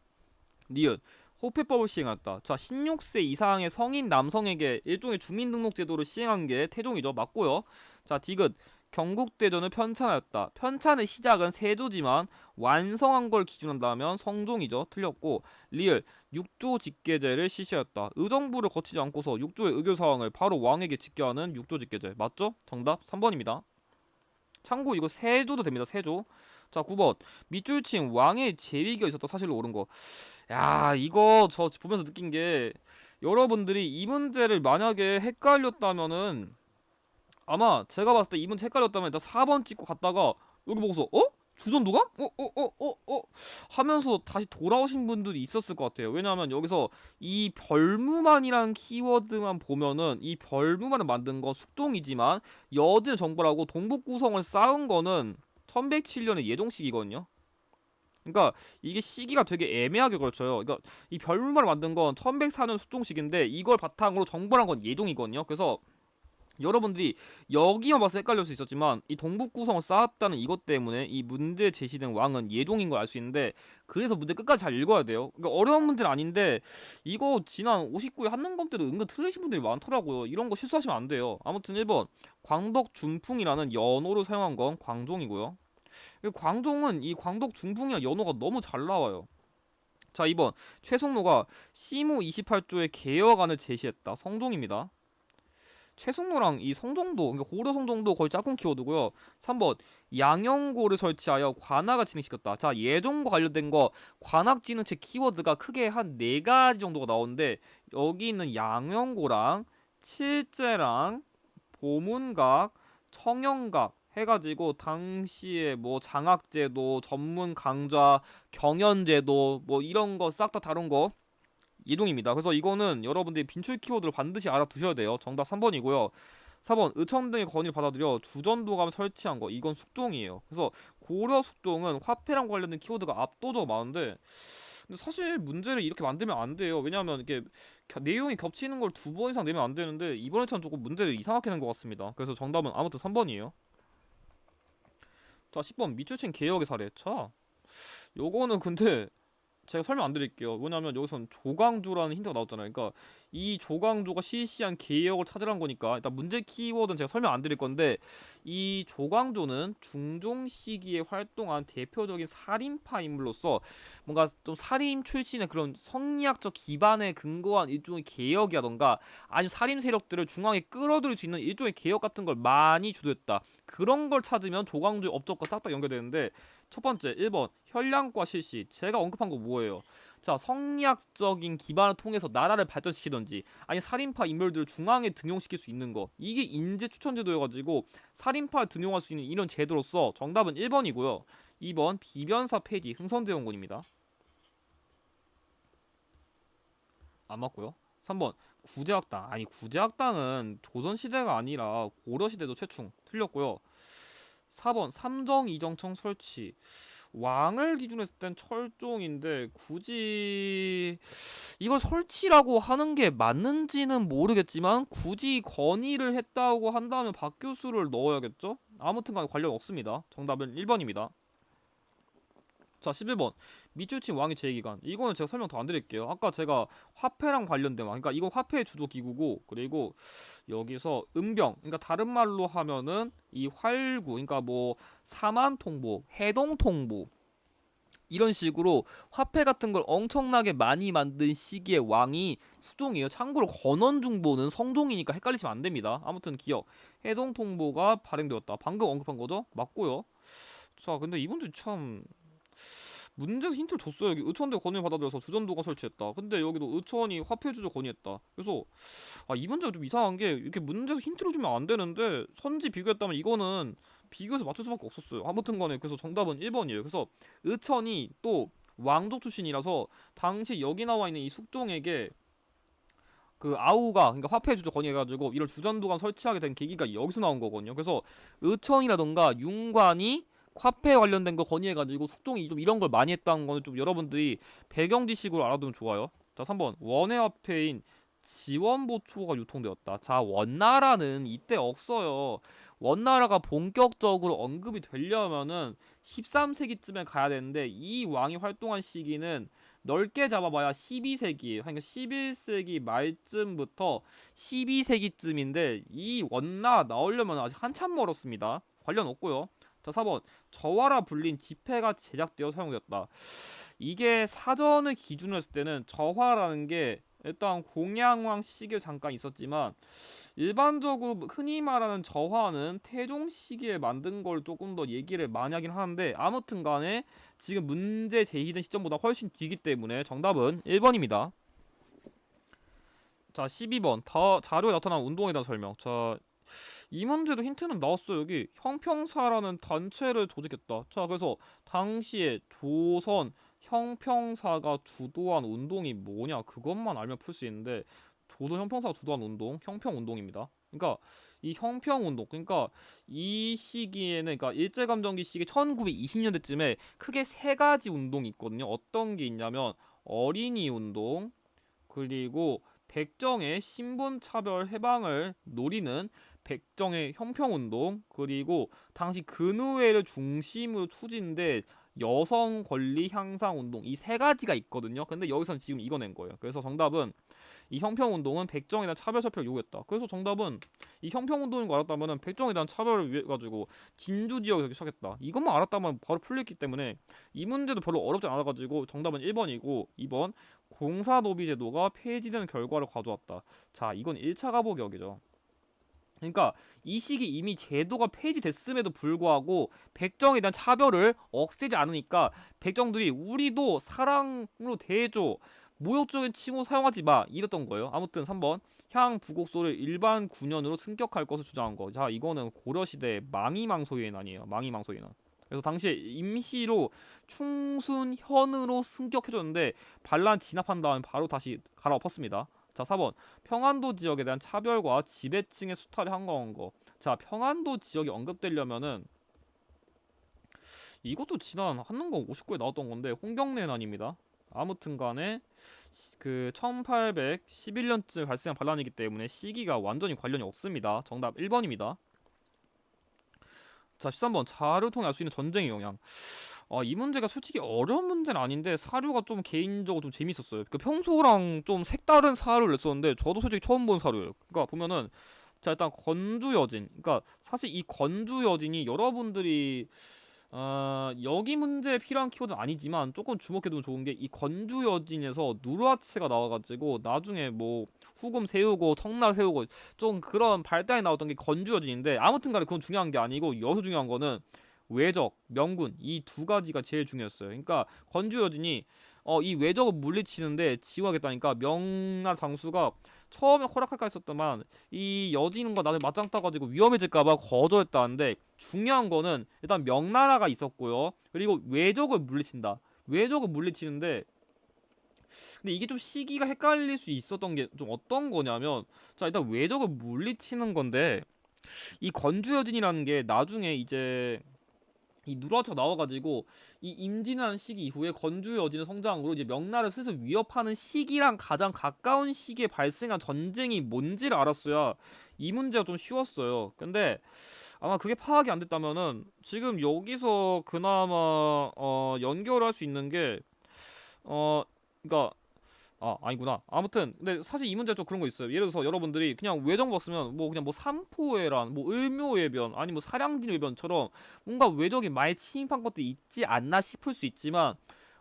니은 호패법을 시행했다. 자, 16세 이상의 성인 남성에게 일종의 주민등록제도를 시행한 게 태종이죠. 맞고요. 자, 디귿 경국대전을 편찬하였다. 편찬의 시작은 세조지만 완성한 걸 기준한다면 성종이죠. 틀렸고 리을 육조 직계제를 실시하였다. 의정부를 거치지 않고서 육조의 의결사항을 바로 왕에게 직계하는 육조 직계제. 맞죠? 정답 3번입니다. 참고 이거 세조도 됩니다. 세조. 자, 9번 밑줄 친 왕의 제위가 있었다. 사실로 옳은 거. 야, 이거 저 보면서 느낀 게 여러분들이 이 문제를 만약에 헷갈렸다면은 아마 제가 봤을 때 이 문제 헷갈렸다면 일단 4번 찍고 갔다가 여기 보고서 주전도가? 하면서 다시 돌아오신 분들이 있었을 것 같아요. 왜냐하면 여기서 이 별무만이라는 키워드만 보면은 이 별무만을 만든 건 숙종이지만 여든 정벌하고 동북구성을 쌓은 거는 1107년의 예종식이거든요. 그러니까 이게 시기가 되게 애매하게 걸쳐요. 그러니까 이 별무만을 만든 건 1104년 숙종식인데 이걸 바탕으로 정벌한 건 예종이거든요. 그래서 여러분들이 여기만 봐서 헷갈릴 수 있었지만 이 동북구성을 쌓았다는 이것 때문에 이 문제 제시된 왕은 예종인 걸 알 수 있는데 그래서 문제 끝까지 잘 읽어야 돼요. 그러니까 어려운 문제는 아닌데 이거 지난 59회 한능검 때도 은근 틀리신 분들이 많더라고요. 이런 거 실수하시면 안 돼요. 아무튼 1번 광덕준풍이라는 연호를 사용한 건 광종이고요. 광종은 이 광덕준풍이랑 연호가 너무 잘 나와요. 자, 2번 최승로가 시무 28조의 개혁안을 제시했다. 성종입니다. 최승로랑 이 성종도, 그러니까 고려 성종도 거의 짝꿍 키워드고요. 3번 양영고를 설치하여 관악을 진행시켰다. 자, 예종과 관련된 거 관악 진흥책 키워드가 크게 한 4가지 정도가 나오는데 여기 있는 양영고랑 칠제랑 보문각, 청영각 해가지고 당시에 뭐 장학제도, 전문 강좌, 경연제도 뭐 이런 거 싹 다 다룬 거 예종입니다. 그래서 이거는 여러분들이 빈출 키워드를 반드시 알아두셔야 돼요. 정답 3번이고요. 4번 의청 등의 건의를 받아들여 주전도감을 설치한 거 이건 숙종이에요. 그래서 고려 숙종은 화폐랑 관련된 키워드가 압도적으로 많은데 근데 사실 문제를 이렇게 만들면 안 돼요. 왜냐하면 이게 내용이 겹치는 걸 2번 이상 내면 안 되는데 이번에처럼 조금 문제를 이상하게 낸 것 같습니다. 그래서 정답은 아무튼 3번이에요. 자, 10번 밑줄친 개혁의 사례. 자, 요거는 근데 제가 설명 안 드릴게요. 왜냐면 여기선 조광조라는 힌트가 나왔잖아요. 그러니까 이 조광조가 실시한 개혁을 찾으라는 거니까 일단 문제 키워드는 제가 설명 안 드릴 건데 이 조광조는 중종 시기에 활동한 대표적인 살인파 인물로서 뭔가 좀 살인 출신의 그런 성리학적 기반에 근거한 일종의 개혁이라던가 아니면 살인 세력들을 중앙에 끌어들일 수 있는 일종의 개혁 같은 걸 많이 주도했다. 그런 걸 찾으면 조광조의 업적과 싹 다 연결되는데 첫 번째 1번 현량과 실시. 제가 언급한 거 뭐예요? 자, 성리학적인 기반을 통해서 나라를 발전시키던지 아니 살인파 인물들을 중앙에 등용시킬 수 있는 거 이게 인재 추천 제도여가지고 살인파를 등용할 수 있는 이런 제도로서 정답은 1번이고요. 2번 비변사 폐지 흥선대원군입니다. 안 맞고요. 3번 구제학당. 아니 구제학당은 조선시대가 아니라 고려시대도 최충. 틀렸고요. 4번 삼정이정청 설치. 왕을 기준으로 했을 땐 철종인데 굳이 이걸 설치라고 하는 게 맞는지는 모르겠지만 굳이 건의를 했다고 한다면 박교수를 넣어야겠죠? 아무튼 간에 관련 없습니다. 정답은 1번입니다. 자, 11번 밑줄 친 왕의 제기관. 이거는 제가 설명 더 안 드릴게요. 아까 제가 화폐랑 관련된 왕, 그러니까 이건 화폐의 주도 기구고, 그리고 여기서 은병, 그러니까 다른 말로 하면은 이 활구, 그러니까 뭐 사만통보, 해동통보 이런 식으로 화폐 같은 걸 엄청나게 많이 만든 시기의 왕이 수종이에요. 참고로 권원중보는 성종이니까 헷갈리시면 안 됩니다. 아무튼 기억. 해동통보가 발행되었다. 방금 언급한 거죠? 맞고요. 자, 근데 이분들 참 문제에서 힌트를 줬어요. 여기 의천대 권위 받아들여서 주전도가 설치했다. 근데 여기도 의천이 화폐 주주 권위했다. 그래서 이 문제가 좀 이상한 게 이렇게 문제에서 힌트를 주면 안 되는데 선지 비교했다면 이거는 비교해서 맞출 수밖에 없었어요. 아무튼 간에 그래서 정답은 1번이에요. 그래서 의천이 또 왕족 출신이라서 당시 여기 나와 있는 이 숙종에게 그 아우가 그러니까 화폐 주주 건의해가지고 이런 주전도관 설치하게 된 계기가 여기서 나온 거거든요. 그래서 의천이라던가 윤관이 화폐 관련된 거 건의해가지고 숙종이 좀 이런 걸 많이 했다는 거는 좀 여러분들이 배경 지식으로 알아두면 좋아요. 자, 3번 원외화폐인 지원보초가 유통되었다. 자, 원나라는 이때 없어요. 원나라가 본격적으로 언급이 되려면은 13세기쯤에 가야 되는데 이 왕이 활동한 시기는 넓게 잡아봐야 12세기예요. 그러니까 11세기 말쯤부터 12세기쯤인데 이 원나 나오려면 아직 한참 멀었습니다. 관련 없고요. 자, 4번 저화라 불린 지폐가 제작되어 사용되었다. 이게 사전을 기준으로 했을 때는 저화라는 게 일단 공양왕 시기에 잠깐 있었지만 일반적으로 흔히 말하는 저화는 태종 시기에 만든 걸 조금 더 얘기를 많이 하긴 하는데 아무튼 간에 지금 문제 제기된 시점보다 훨씬 뒤기 때문에 정답은 1번입니다. 자, 12번 자료에 나타난 운동에 대한 설명. 자, 이 문제도 힌트는 나왔어요. 여기 형평사라는 단체를 조직했다. 자, 그래서 당시에 조선 형평사가 주도한 운동이 뭐냐 그것만 알면 풀 수 있는데 조선 형평사가 주도한 운동 형평운동입니다. 그러니까 이 형평운동 그러니까 이 시기에는 그러니까 일제감정기 시기 1920년대쯤에 크게 세 가지 운동이 있거든요. 어떤 게 있냐면 어린이 운동 그리고 백정의 신분차별 해방을 노리는 백정의 형평운동 그리고 당시 근의회를 중심으로 추진된 여성 권리 향상 운동 이 세 가지가 있거든요. 근데 여기서는 지금 이거 낸 거예요. 그래서 정답은 이 형평운동은 백정에 대한 차별사표를 요구했다. 그래서 정답은 이 형평운동인 거 알았다면 백정에 대한 차별을 위해 가지고 진주 지역에서 시작했다. 이것만 알았다면 바로 풀렸기 때문에 이 문제도 별로 어렵지 않아가지고 정답은 1번이고 2번 공사노비 제도가 폐지되는 결과를 가져왔다. 자, 이건 1차 가보격이죠. 그러니까 이 시기 이미 제도가 폐지됐음에도 불구하고 백정에 대한 차별을 없애지 않으니까 백정들이 우리도 사랑으로 대해줘 모욕적인 칭호 사용하지 마 이랬던 거예요. 아무튼 3번 향 부곡소를 일반 군현으로 승격할 것을 주장한 거. 자, 이거는 고려시대의 망이망소유인 아니에요. 망이망소유인. 그래서 당시에 임시로 충순현으로 승격해줬는데 반란 진압한 다음에 바로 다시 갈아엎었습니다. 자, 4번 평안도 지역에 대한 차별과 지배층의 수탈을 한거한 거. 자, 평안도 지역이 언급되려면은 이것도 지난 한능공 59에 나왔던 건데 홍경래난입니다. 아무튼간에 그 1811년쯤 발생한 반란이기 때문에 시기가 완전히 관련이 없습니다. 정답 1번입니다. 자, 13번 자료를 통해 알 수 있는 전쟁의 영향. 이 문제가 솔직히 어려운 문제는 아닌데 사료가 좀 개인적으로 좀 재밌었어요. 그 평소랑 좀 색다른 사료를 냈었는데 저도 솔직히 처음 본 사료예요. 그러니까 보면은 자, 일단 건주 여진. 그러니까 사실 이 건주 여진이 여러분들이 여기 문제에 필요한 키워드는 아니지만 조금 주목해두면 좋은 게 이 건주 여진에서 누르하치가 나와가지고 나중에 뭐 후금 세우고 청날 세우고 좀 그런 발단이 나왔던 게 건주 여진인데 아무튼간에 그건 중요한 게 아니고 여기서 중요한 거는 외적, 명군 이 두 가지가 제일 중요했어요. 그러니까 건주 여진이 이 외적을 물리치는데 지원하겠다니까 명나 장수가 처음에 허락할까 했었더만 이 여진과 나를 맞짱 떠가지고 위험해질까봐 거절했다는데 중요한 거는 일단 명나라가 있었고요. 그리고 외적을 물리친다. 외적을 물리치는데 근데 이게 좀 시기가 헷갈릴 수 있었던 게 좀 어떤 거냐면 자, 일단 외적을 물리치는 건데 이 건주여진이라는 게 나중에 이제 이 누라차가 나와가지고 이 임진한 시기 이후에 건주 여진의 성장으로 이제 명나라를 슬슬 위협하는 시기랑 가장 가까운 시기에 발생한 전쟁이 뭔지를 알았어야 이 문제가 좀 쉬웠어요. 근데 아마 그게 파악이 안 됐다면은 지금 여기서 그나마 연결할 수 있는 게 그러니까 아니구나. 아무튼 근데 사실 이 문제가 좀 그런 거 있어요. 예를 들어서 여러분들이 그냥 외정박 쓰면 뭐 그냥 뭐 삼포해란, 뭐 을묘해변, 아니 뭐 사량진해변처럼 뭔가 외적이 많이 침입한 것도 있지 않나 싶을 수 있지만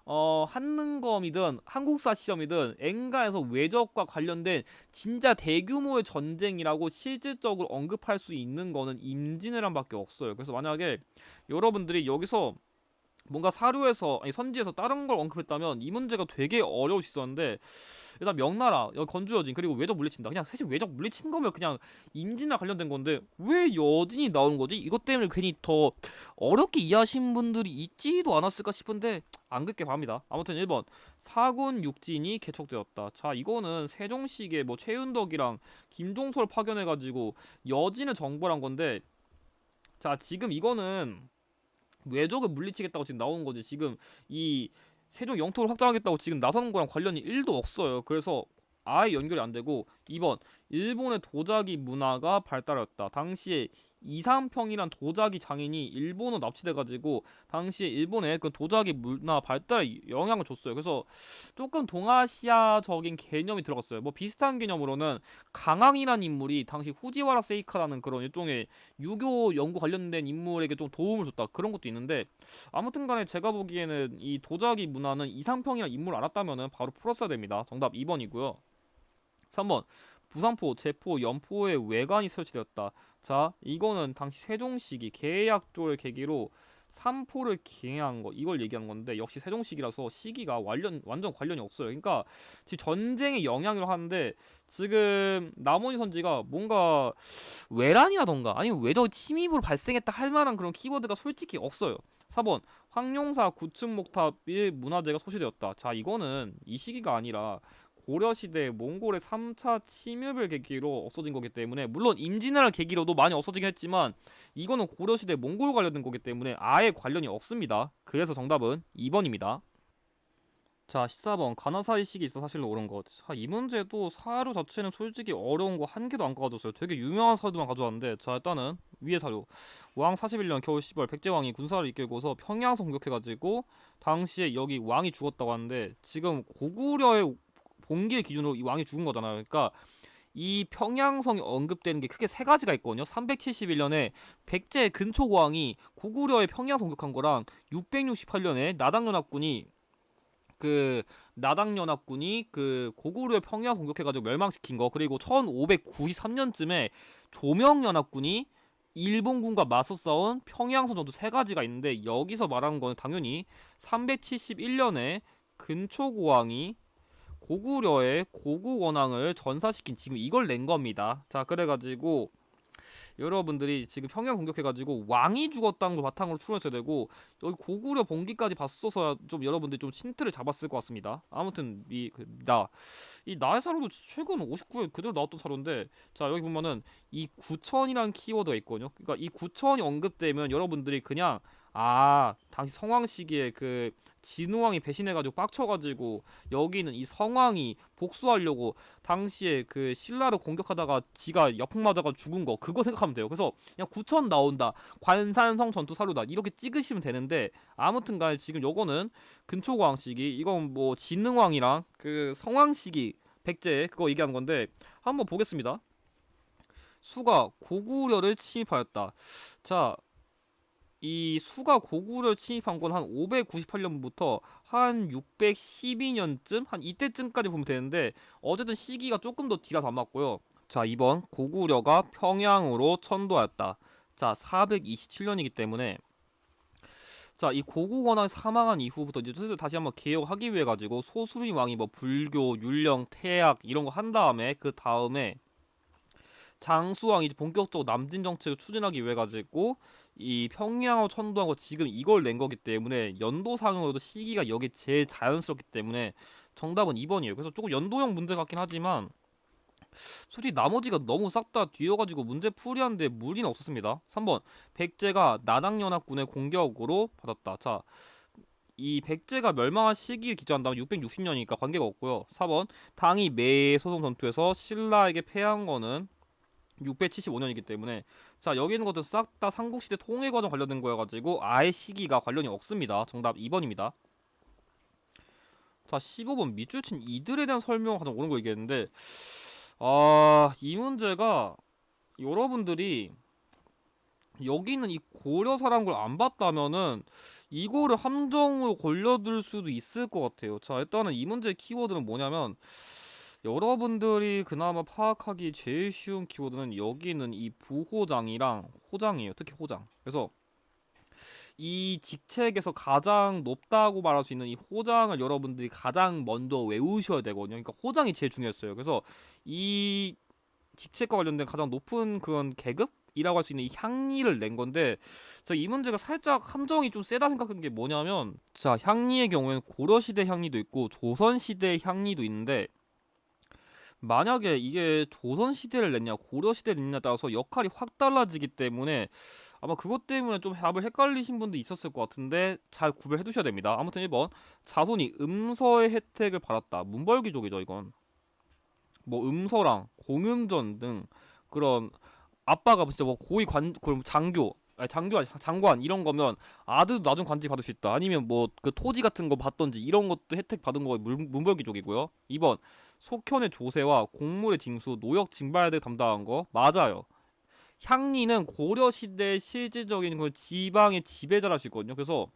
한능검이든 한국사 시험이든 엔가에서 외적과 관련된 진짜 대규모의 전쟁이라고 실질적으로 언급할 수 있는 거는 임진왜란밖에 없어요. 그래서 만약에 여러분들이 여기서 뭔가 사료에서 아니 선지에서 다른 걸 언급했다면 이 문제가 되게 어려울 수 있었는데, 일단 명나라 여기 건주 여진 그리고 외적 물리친다. 그냥 사실 외적 물리친 거면 그냥 임진왜란 관련된 건데 왜 여진이 나오는 거지? 이것 때문에 괜히 더 어렵게 이해하신 분들이 있지도 않았을까 싶은데 안 그렇게 봅니다. 아무튼 1번 사군 육진이 개척되었다. 자, 이거는 세종시기에 뭐 최윤덕이랑 김종서를 파견해가지고 여진을 정벌한 건데, 자 지금 이거는 외적을 물리치겠다고 지금 나오는 거지. 지금 이 세종 영토를 확장하겠다고 지금 나서는 거랑 관련이 1도 없어요. 그래서 아예 연결이 안 되고, 2번 일본의 도자기 문화가 발달했다. 당시에 이상평이란 도자기 장인이 일본어 납치돼가지고 당시에 일본의 그 도자기 문화 발달에 영향을 줬어요. 그래서 조금 동아시아적인 개념이 들어갔어요. 뭐 비슷한 개념으로는 강항이라는 인물이 당시 후지와라 세이카라는 그런 일종의 유교 연구 관련된 인물에게 좀 도움을 줬다, 그런 것도 있는데, 아무튼간에 제가 보기에는 이 도자기 문화는 이상평이라는 인물을 알았다면은 바로 풀었어야 됩니다. 정답 2번이고요. 3번 부산포, 제포, 연포의 외관이 설치되었다. 자, 이거는 당시 세종시기 계약조를 계기로 삼포를 기행한 거, 이걸 얘기하는 건데, 역시 세종시기라서 시기가 완전 관련이 없어요. 그러니까 지금 전쟁의 영향으로 하는데, 지금 남원이 선지가 뭔가 외란이라던가 아니면 외적 침입으로 발생했다 할 만한 그런 키워드가 솔직히 없어요. 4번 황룡사 구층목탑1 문화재가 소실되었다. 자, 이거는 이 시기가 아니라 고려시대 몽골의 3차 침입을 계기로 없어진 거기 때문에, 물론 임진왜란 계기로도 많이 없어지긴 했지만 이거는 고려시대 몽골 관련된 거기 때문에 아예 관련이 없습니다. 그래서 정답은 2번입니다. 자, 14번 가나사이 시기 있어 사실로 옳은 것. 자, 이 문제도 사료 자체는 솔직히 어려운 거 한 개도 안 가져왔어요. 되게 유명한 사료만 가져왔는데, 자 일단은 위에 사료. 왕 41년 겨울 10월 백제왕이 군사를 이끌고서 평양성 공격해가지고 당시에 여기 왕이 죽었다고 하는데, 지금 고구려의 봉기를 기준으로 이 왕이 죽은 거잖아요. 그러니까 이 평양성이 언급되는 게 크게 세 가지가 있거든요. 371년에 백제 근초고왕이 고구려의 평양성 공격한 거랑 668년에 나당연합군이 그 고구려의 평양 공격해가지고 멸망시킨 거, 그리고 1593년쯤에 조명연합군이 일본군과 맞서 싸운 평양선 전투 세 가지가 있는데, 여기서 말하는 거는 당연히 371년에 근초고왕이 고구려의 고구 원앙을 전사시킨, 지금 이걸 낸 겁니다. 자, 그래가지고 여러분들이 지금 평양 공격해가지고 왕이 죽었다는 걸 바탕으로 추론했어야 되고, 여기 고구려 봉기까지 봤어서야 좀 여러분들이 좀 힌트를 잡았을 것 같습니다. 아무튼 이 나의 사료도 최근 59에 그대로 나왔던 사료인데, 자 여기 보면은 이 구천이라는 키워드가 있거든요. 그러니까 이 구천이 언급되면 여러분들이 그냥 당시 성왕 시기에 그 진우왕이 배신해가지고 빡쳐가지고 여기는 이 성왕이 복수하려고 당시에 그 신라를 공격하다가 지가 역풍 맞아가 죽은 거, 그거 생각하면 돼요. 그래서 그냥 구천 나온다, 관산성 전투 사료다, 이렇게 찍으시면 되는데, 아무튼간에 지금 요거는 근초고왕 시기, 이건 뭐 진흥왕이랑 그 성왕 시기 백제 그거 얘기하는 건데, 한번 보겠습니다. 수가 고구려를 침입하였다. 자, 이 수가 고구려를 침입한 건 한 598년부터 한 612년쯤 한 이때쯤까지 보면 되는데, 어쨌든 시기가 조금 더 뒤라서 안 맞고요. 자, 2번 고구려가 평양으로 천도하였다. 자, 427년이기 때문에, 자, 이 고구원왕이 사망한 이후부터 이제 슬슬 다시 한번 개혁하기 위해 가지고 소수림 왕이 뭐 불교, 율령, 태약 이런 거 한 다음에, 그 다음에 장수왕이 이제 본격적으로 남진 정책을 추진하기 위해 가지고 이 평양을 천도하고 지금 이걸 낸 거기 때문에, 연도상으로도 시기가 여기 제일 자연스럽기 때문에 정답은 2번이에요. 그래서 조금 연도형 문제 같긴 하지만 솔직히 나머지가 너무 싹 다 뒤어가지고 문제 풀이하는데 무리는 없었습니다. 3번 백제가 나당연합군의 공격으로 받았다. 자, 이 백제가 멸망한 시기를 기준한다면 660년이니까 관계가 없고요. 4번 당이 매 소송 전투에서 신라에게 패한 거는 675년이기 때문에, 자 여기 있는 것들 싹 다 삼국시대 통일 과정 관련된 거여가지고 아예 시기가 관련이 없습니다. 정답 2번입니다. 자, 15번 밑줄 친 이들에 대한 설명을 가장 옳은 거 얘기했는데, 이 문제가 여러분들이 여기는 이 고려사란 걸 안 봤다면은 이거를 함정으로 걸려들 수도 있을 것 같아요. 자, 일단은 이 문제의 키워드는 뭐냐면 여러분들이 그나마 파악하기 제일 쉬운 키워드는 여기 있는 이 부호장이랑 호장이에요. 특히 호장. 그래서 이 직책에서 가장 높다고 말할 수 있는 이 호장을 여러분들이 가장 먼저 외우셔야 되거든요. 그러니까 호장이 제일 중요했어요. 그래서 이 직책과 관련된 가장 높은 그런 계급이라고 할 수 있는 이 향리를 낸 건데, 자, 이 문제가 살짝 함정이 좀 세다 생각한 게 뭐냐면, 자, 향리의 경우에는 고려시대 향리도 있고 조선시대 향리도 있는데, 만약에 이게 조선시대를 냈냐 고려시대를 냈냐에 따라서 역할이 확 달라지기 때문에 아마 그것 때문에 좀 답을 헷갈리신 분도 있었을 것 같은데 잘 구별해 두셔야 됩니다. 아무튼 1번 자손이 음서의 혜택을 받았다. 문벌귀족이죠 이건. 뭐 음서랑 공음전 등 그런 아빠가 진짜 뭐 고위 관 그럼 장교 아니 장교 아니 장관 이런 거면 아들도 나중 관직 받을 수 있다. 아니면 뭐 그 토지 같은 거 받던지 이런 것도 혜택 받은 거 문벌귀족이고요. 2번 속현의 조세와 공물의 징수, 노역 징발들 담당한 거 맞아요. 향리는 고려 시대 실질적인 그 지방의 지배자라 수 있거든요. 그래서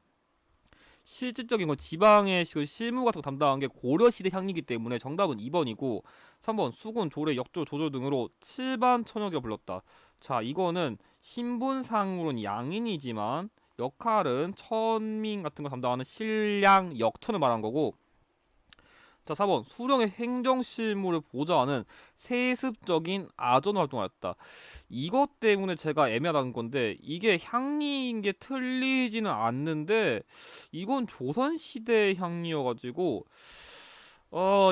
실질적인 건 지방의 그 실무 같은 거 담당한 게 고려시대 향리이기 때문에 정답은 2번이고 3번 수군, 조례, 역조, 조절 등으로 칠반 천역이라 불렀다. 자, 이거는 신분상으로는 양인이지만 역할은 천민 같은 거 담당하는 신량, 역천을 말한 거고 자, 4번 수령의 행정실무를 보좌하는 세습적인 아전 활동하였다. 이것 때문에 제가 애매하다는 건데 이게 향리인 게 틀리지는 않는데 이건 조선시대 향리여가지고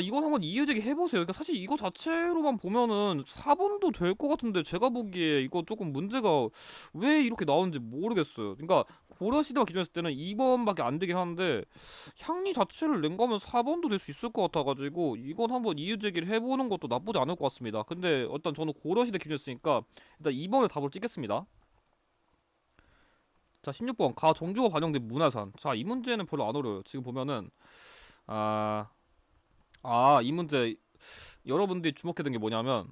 이건 한번 이유제기 해보세요. 그러니까 사실 이거 자체로만 보면은 4번도 될 것 같은데 제가 보기에 이거 조금 문제가 왜 이렇게 나오는지 모르겠어요. 그러니까 고려시대만 기준했을 때는 2번밖에 안 되긴 하는데 향리 자체를 낸 거면 4번도 될 수 있을 것 같아가지고 이건 한번 이유제기를 해보는 것도 나쁘지 않을 것 같습니다. 근데 일단 저는 고려시대 기준했으니까 일단 2번을 답으로 찍겠습니다. 자, 16번 가정교가 반영된 문화산. 자, 이 문제는 별로 안 어려워요. 지금 보면은 아... 이 문제 여러분들이 주목해둔 게 뭐냐면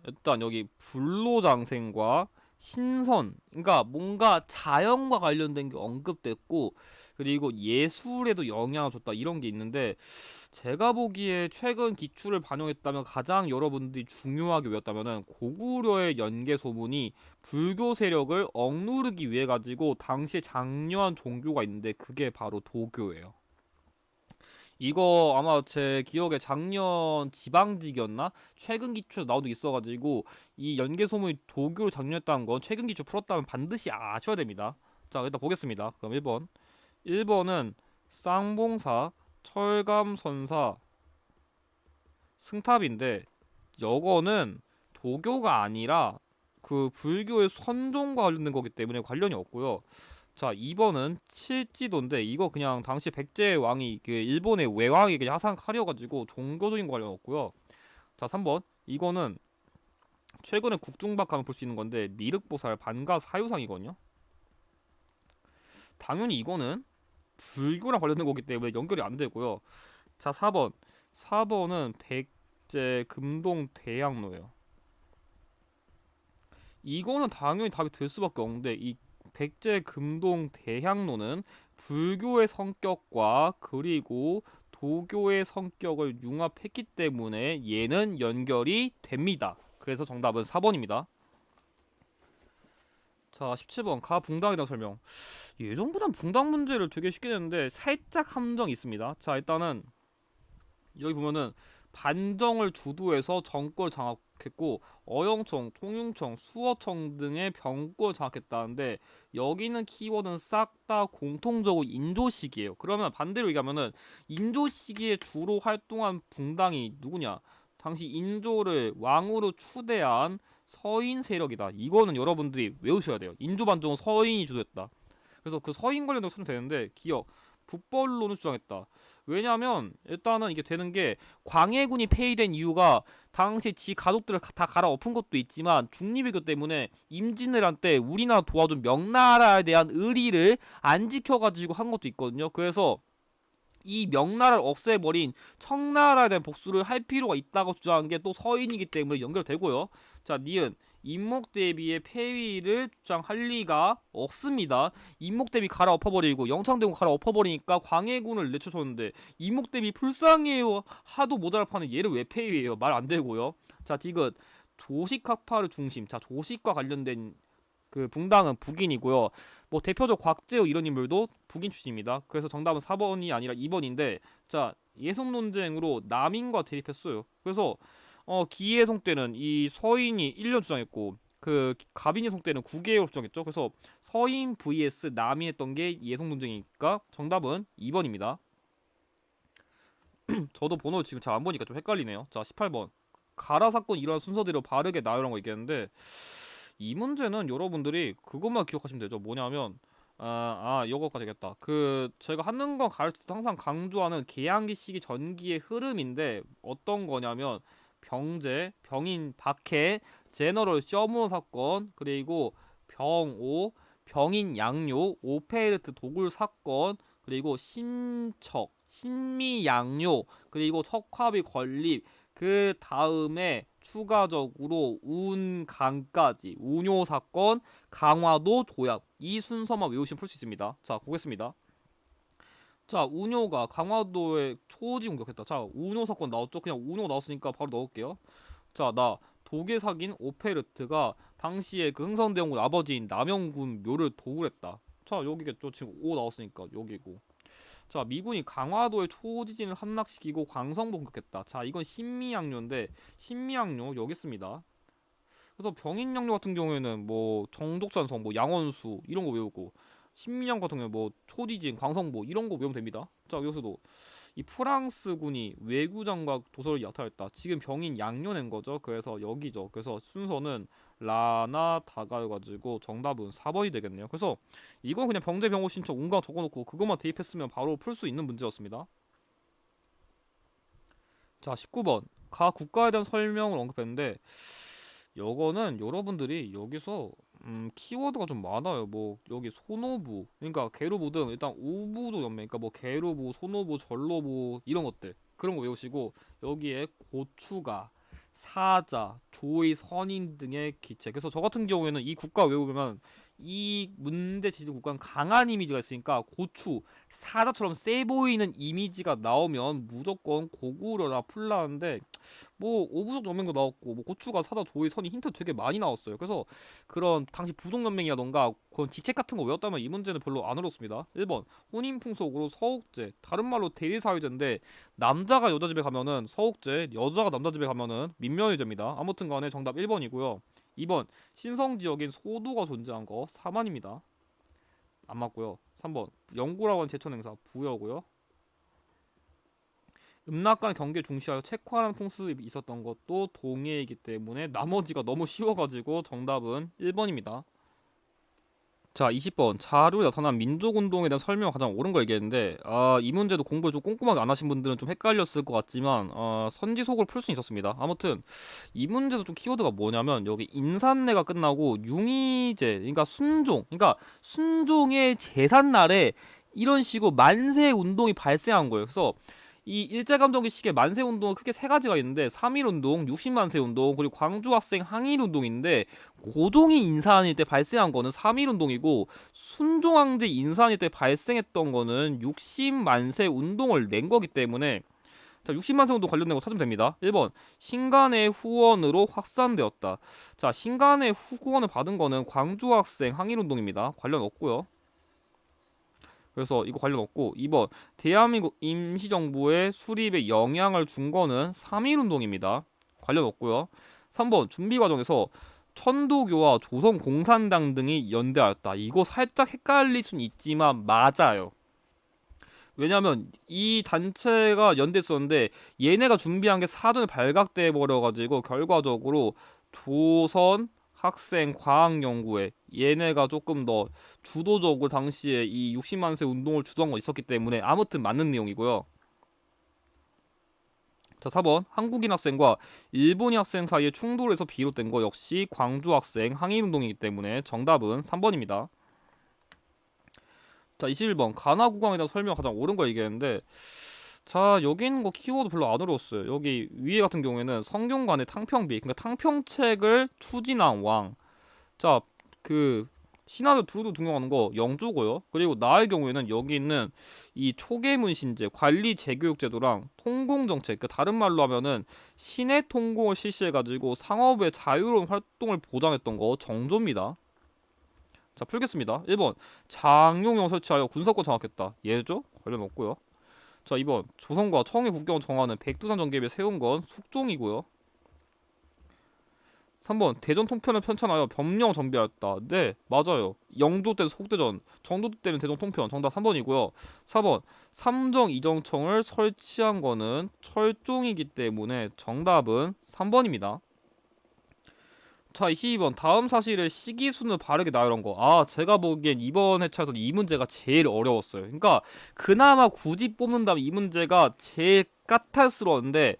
일단 여기 불로장생과 신선 그러니까 뭔가 자연과 관련된 게 언급됐고 그리고 예술에도 영향을 줬다 이런 게 있는데 제가 보기에 최근 기출을 반영했다면 가장 여러분들이 중요하게 외웠다면은 고구려의 연개 소문이 불교 세력을 억누르기 위해 가지고 당시에 장려한 종교가 있는데 그게 바로 도교예요. 이거 아마 제 기억에 작년 지방직이었나? 최근 기출 나오도 있어가지고 이 연개 소문이 도교를 장려했다는 건 최근 기출 풀었다면 반드시 아셔야 됩니다. 자, 일단 보겠습니다. 그럼 1번. 1번은 쌍봉사, 철감선사, 승탑인데 이거는 도교가 아니라 그 불교의 선종과 관련된 거기 때문에 관련이 없고요. 자, 2번은 칠지도인데 이거 그냥 당시 백제 왕이 그 일본의 외왕에게 하상하려가지고 종교적인 거 관련 없고요. 자, 3번 이거는 최근에 국중박 가면 볼 수 있는 건데 미륵보살 반가 사유상이거든요. 당연히 이거는 불교랑 관련된 거기 때문에 연결이 안 되고요. 자, 4번은 백제 금동 대양로예요. 이거는 당연히 답이 될 수밖에 없는데 이 백제 금동 대향로는 불교의 성격과 그리고 도교의 성격을 융합했기 때문에 얘는 연결이 됩니다. 그래서 정답은 4번입니다. 자, 17번 가붕당에 대한 설명. 예전보단 붕당 문제를 되게 쉽게 냈는데 살짝 함정이 있습니다. 자, 일단은 여기 보면은 반정을 주도해서 정권을 장악했고 어영청, 통융청, 수어청 등의 병권을 장악했다는데 여기는 키워드는 싹 다 공통적으로 인조시기예요. 그러면 반대로 얘기하면은 인조시기에 주로 활동한 붕당이 누구냐? 당시 인조를 왕으로 추대한 서인 세력이다. 이거는 여러분들이 외우셔야 돼요. 인조 반정은 서인이 주도했다. 그래서 그 서인 관련도 찾으면 되는데 기억 북벌론을 주장했다. 왜냐하면 일단은 이게 되는 게 광해군이 폐위된 이유가 당시 지 가족들을 다 갈아엎은 것도 있지만 중립이기 때문에 임진왜란 때 우리나라 도와준 명나라에 대한 의리를 안 지켜가지고 한 것도 있거든요. 그래서 이 명나라를 없애버린 청나라에 대한 복수를 할 필요가 있다고 주장한 게 또 서인이기 때문에 연결되고요. 자, 니은 인목대비의 폐위를 주장할 리가 없습니다. 인목대비 갈아엎어버리고 영창대군 갈아엎어버리니까 광해군을 내쫓았는데 인목대비 불쌍해요 하도 모자랄 판에 얘를 왜 폐위해요? 말 안 되고요. 자, 디귿 조식학파를 중심. 자, 조식과 관련된 그 붕당은 북인이고요. 뭐 대표적 곽재우 이런 인물도 북인 출신입니다. 그래서 정답은 4번이 아니라 2번인데, 자, 예성 논쟁으로 남인과 대립했어요. 그래서 기예성 때는 이 서인이 1년 주장했고 그 가빈예성 때는 9개월 주장했죠. 그래서 서인 vs 남이 했던 게 예성 논쟁이니까 정답은 2번입니다. 저도 번호 지금 잘 안 보니까 좀 헷갈리네요. 자, 18번. 가라 사건 일어난 순서대로 바르게 나열한 거 얘기했는데, 이 문제는 여러분들이 그것만 기억하시면 되죠. 뭐냐면 요거까지 되겠다. 그 제가 한능관 가르칠 때 항상 강조하는 계양기 시기 전기의 흐름인데, 어떤 거냐면 병제, 병인 박해, 제너럴 셔머 사건, 그리고 병오, 병인 양요, 오페르트 도굴 사건, 그리고 신척, 신미양요, 그리고 척화비 건립, 그 다음에 추가적으로 운강까지, 운요 사건, 강화도 조약, 이 순서만 외우시면 풀 수 있습니다. 자, 보겠습니다. 자, 운요가 강화도에 초지 공격했다. 자, 운요 사건 나왔죠? 그냥 운요 나왔으니까 바로 넣을게요. 자, 나 독일 사귄 오페르트가 당시에 그 흥선대원군 아버지인 남영군 묘를 도굴했다. 자, 여기겠죠? 지금 오 나왔으니까 여기고. 자, 미군이 강화도의 초지진을 함락시키고 광성도 공격했다. 자, 이건 신미양요인데, 신미양요 여기 있습니다. 그래서 병인양요 같은 경우에는 뭐 정독산성, 뭐 양원수 이런 거 외우고, 신미양 같은 경우에 뭐 초지진, 광성보 이런 거 외우면 됩니다. 자, 여기서도 이 프랑스군이 외구장과 도서를 약탈했다. 지금 병인 양요 낸 거죠. 그래서 여기죠. 그래서 순서는 라나 다가여가지고 정답은 4번이 되겠네요. 그래서 이건 그냥 병제 병호 신청 운강 적어놓고 그것만 대입했으면 바로 풀 수 있는 문제였습니다. 자, 19번 가 국가에 대한 설명을 언급했는데, 요거는 여러분들이 여기서 키워드가 좀 많아요. 뭐 여기 소노부, 그러니까 계로부 등 일단 오부도 연맹, 그러니까 뭐 계로부, 소노부, 전로부 이런 것들, 그런 거 외우시고, 여기에 고추가, 사자, 조의, 선인 등의 기체. 그래서 저 같은 경우에는 이 국가 외우면 이 문대 제주 국가는 강한 이미지가 있으니까 고추, 사자처럼 세 보이는 이미지가 나오면 무조건 고구려라 풀라는데, 뭐 오부족 연맹도 나왔고 뭐 고추가 사자 조의 선이 힌트 되게 많이 나왔어요. 그래서 그런 당시 부족 연맹이라던가 그런 직책 같은 거 외웠다면 이 문제는 별로 안 어렵습니다. 1번 혼인 풍속으로 서옥제, 다른 말로 대리사회제인데, 남자가 여자 집에 가면은 서옥제, 여자가 남자 집에 가면은 민면회제입니다. 아무튼 간에 정답 1번이고요. 2번 신성 지역인 소도가 존재한 거 4번입니다. 안 맞고요. 3번 영구라고 하는 제천 행사 부여고요. 음락간 경계 중시하여 책화라는 풍습이 있었던 것도 동해이기 때문에 나머지가 너무 쉬워가지고 정답은 1번입니다. 자, 20번 자료에 나타난 민족운동에 대한 설명을 가장 옳은 거 얘기했는데, 이 문제도 공부를 좀 꼼꼼하게 안 하신 분들은 좀 헷갈렸을 것 같지만 선지속으로 풀 수 있었습니다. 아무튼 이 문제도 좀 키워드가 뭐냐면, 여기 인산내가 끝나고 융이제, 그러니까 순종, 그러니까 순종의 제삿날에 이런 식으로 만세 운동이 발생한 거예요. 그래서 이 일제감정기 시기에 만세 운동은 크게 세 가지가 있는데, 3.1 운동, 60만세 운동, 그리고 광주 학생 항일 운동인데, 고종이 인사한일 때 발생한 거는 3.1 운동이고, 순종황제 인사한일 때 발생했던 거는 60만세 운동을 낸 거기 때문에, 자, 60만세 운동 관련된 거 찾으면 됩니다. 1번 신간의 후원으로 확산되었다. 자, 신간의 후원을 받은 거는 광주 학생 항일 운동입니다. 관련 없고요. 그래서 이거 관련 없고, 2번 대한민국 임시정부의 수립에 영향을 준 거는 3.1 운동입니다. 관련 없고요. 3번 준비 과정에서 천도교와 조선공산당 등이 연대하였다. 이거 살짝 헷갈릴 순 있지만 맞아요. 왜냐면 이 단체가 연대했었는데, 얘네가 준비한 게 사전에 발각돼 버려가지고 결과적으로 조선 학생 과학연구회, 얘네가 조금 더 주도적으로 당시에 이 60만세 운동을 주도한 거 있었기 때문에 아무튼 맞는 내용이고요. 자, 4번 한국인 학생과 일본인 학생 사이의 충돌에서 비롯된 거 역시 광주 학생 항일 운동이기 때문에 정답은 3번입니다. 자, 21번 가나구강에 대한 설명 가장 옳은 걸 얘기했는데, 자, 여기 있는 거 키워드 별로 안 어려웠어요. 여기 위에 같은 경우에는 성균관의 탕평비, 그러니까 탕평책을 추진한 왕. 자, 그 신하들 두루 등용하는 거 영조고요. 그리고 나의 경우에는 여기 있는 이 초계문신제, 관리 재교육 제도랑 통공정책, 그 다른 말로 하면은 신의 통공을 실시해가지고 상업의 자유로운 활동을 보장했던 거 정조입니다. 자, 풀겠습니다. 1번 장용영 설치하여 군사권 장악했다. 예죠? 관련 없고요. 자, 2번 조선과 청의 국경을 정하는 백두산 전개비에 세운 건 숙종이고요. 3번 대전 통편을 편찬하여 변령 정비하였다. 네, 맞아요. 영조 때는 속대전, 정조 때는 대전 통편. 정답 3번이고요. 4번 삼정 이정청을 설치한 거는 철종이기 때문에 정답은 3번입니다. 자, 22번 다음 사실의 시기순을 바르게 나열한 거. 아, 제가 보기엔 이번 회차에서 이 문제가 제일 어려웠어요. 그러니까 그나마 굳이 뽑는다면 이 문제가 제일 까탈스러웠는데,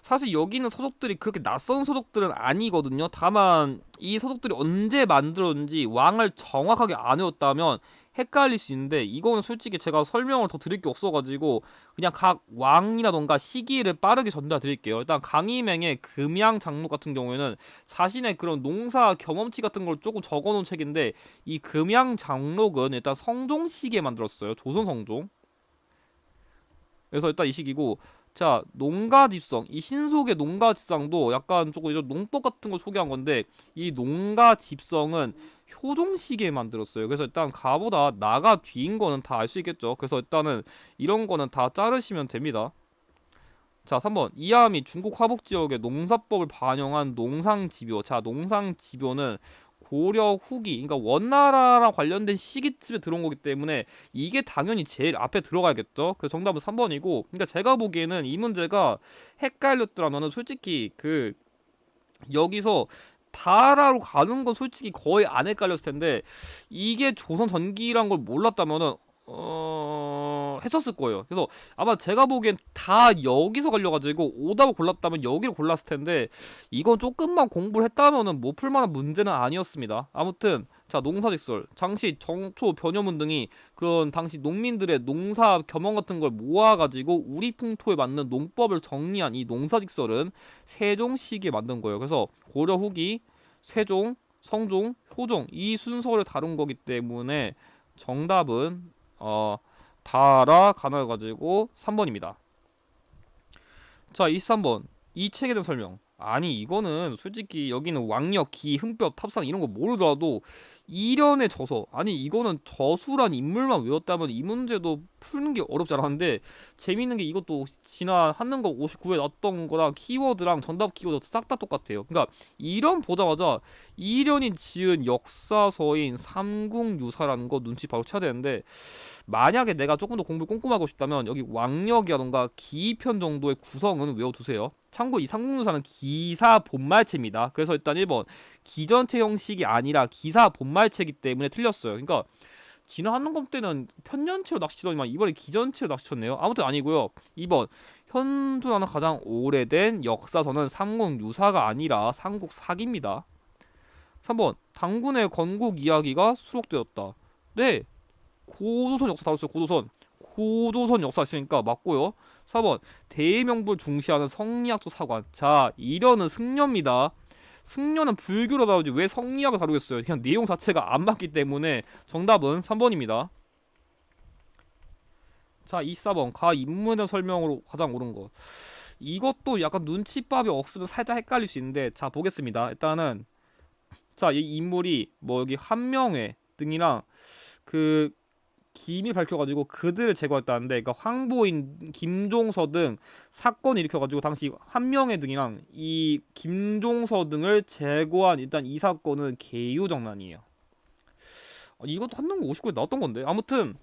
사실 여기 있는 서적들이 그렇게 낯선 서적들은 아니거든요. 다만 이 서적들이 언제 만들었는지 왕을 정확하게 안 외웠다면 헷갈릴 수 있는데, 이거는 솔직히 제가 설명을 더 드릴 게 없어가지고 그냥 각 왕이라던가 시기를 빠르게 전달 드릴게요. 일단 강희맹의 금양 장록 같은 경우에는 자신의 그런 농사 경험치 같은 걸 조금 적어놓은 책인데, 이 금양 장록은 일단 성종 시기에 만들었어요. 조선 성종. 그래서 일단 이 시기고, 자, 농가집성, 이 신속의 농가집성도 약간 조금 이런 농법 같은 걸 소개한 건데, 이 농가집성은 효종 시기에 만들었어요. 그래서 일단 가보다 나가 뒤인 거는 다 알 수 있겠죠. 그래서 일단은 이런 거는 다 자르시면 됩니다. 자, 3번 이하미 중국 화북 지역의 농사법을 반영한 농상집요. 자, 농상집요는 고려 후기, 그러니까 원나라랑 관련된 시기쯤에 들어온 거기 때문에 이게 당연히 제일 앞에 들어가야겠죠. 그래서 정답은 3번이고, 그러니까 제가 보기에는 이 문제가 헷갈렸더라면은 솔직히 그 여기서 다라로 가는 건 솔직히 거의 안 헷갈렸을 텐데, 이게 조선 전기란 걸 몰랐다면은 했었을 거예요. 그래서 아마 제가 보기엔 다 여기서 갈려가지고 오답을 골랐다면 여기를 골랐을 텐데, 이건 조금만 공부를 했다면은 뭐 풀만한 문제는 아니었습니다. 아무튼 자, 농사직설, 장시, 정초, 변효문 등이 그런 당시 농민들의 농사 겸용 같은 걸 모아가지고 우리 풍토에 맞는 농법을 정리한 이 농사직설은 세종 시기에 만든 거예요. 그래서 고려 후기, 세종, 성종, 효종 이 순서를 다룬 거기 때문에 정답은 다라 가나를 가지고 3번입니다. 자, 23번 이 책에 대한 설명. 아니, 이거는 솔직히 여기는 왕력, 기, 흠뼈, 탑상 이런 거 모르더라도 이련에 져서, 아니 이거는 저수란 인물만 외웠다면 이 문제도 푸는 게 어렵지 않았는데, 재밌는 게 이것도 지난 한능고 59에 나왔던 거랑 키워드랑 정답 키워드 싹 다 똑같아요. 그러니까 이런 보자마자 이련이 지은 역사서인 삼국유사라는 거 눈치 바로 채야 되는데, 만약에 내가 조금 더 공부 꼼꼼하고 싶다면 여기 왕력이라던가 기편 정도의 구성은 외워두세요. 참고 이 삼국유사는 기사 본말체입니다. 그래서 일단 1번 기전체 형식이 아니라 기사 본말체이기 때문에 틀렸어요. 그러니까 지난 한능검 때는 편년체로 낚시치더니만 이번에 기전체로 낚시쳤네요. 아무튼 아니고요. 2번 현존하는 가장 오래된 역사서는 삼국유사가 아니라 삼국사기입니다. 3번 당군의 건국 이야기가 수록되었다. 네, 고조선 역사 다뤘어요. 고조선 역사 있으니까 맞고요. 4번 대의명분 중시하는 성리학적 사관. 자, 이련은 승려입니다. 승려는 불교로 다루지 왜 성리학을 다루겠어요. 그냥 내용 자체가 안 맞기 때문에 정답은 3번입니다. 자, 24번 가 인물의 설명으로 가장 옳은 것. 이것도 약간 눈치밥이 없으면 살짝 헷갈릴 수 있는데, 자, 보겠습니다. 일단은 자, 이 인물이 뭐 여기 한명회 등이랑 그 기밀 밝혀가지고 그들을 제거했다는데, 그러니까 황보인, 김종서 등 사건을 일으켜가지고 당시 한명회 등이랑 이 김종서 등을 제거한 일단 이 사건은 개유정난이에요. 이것도 한능고 59에 나왔던 건데, 아무튼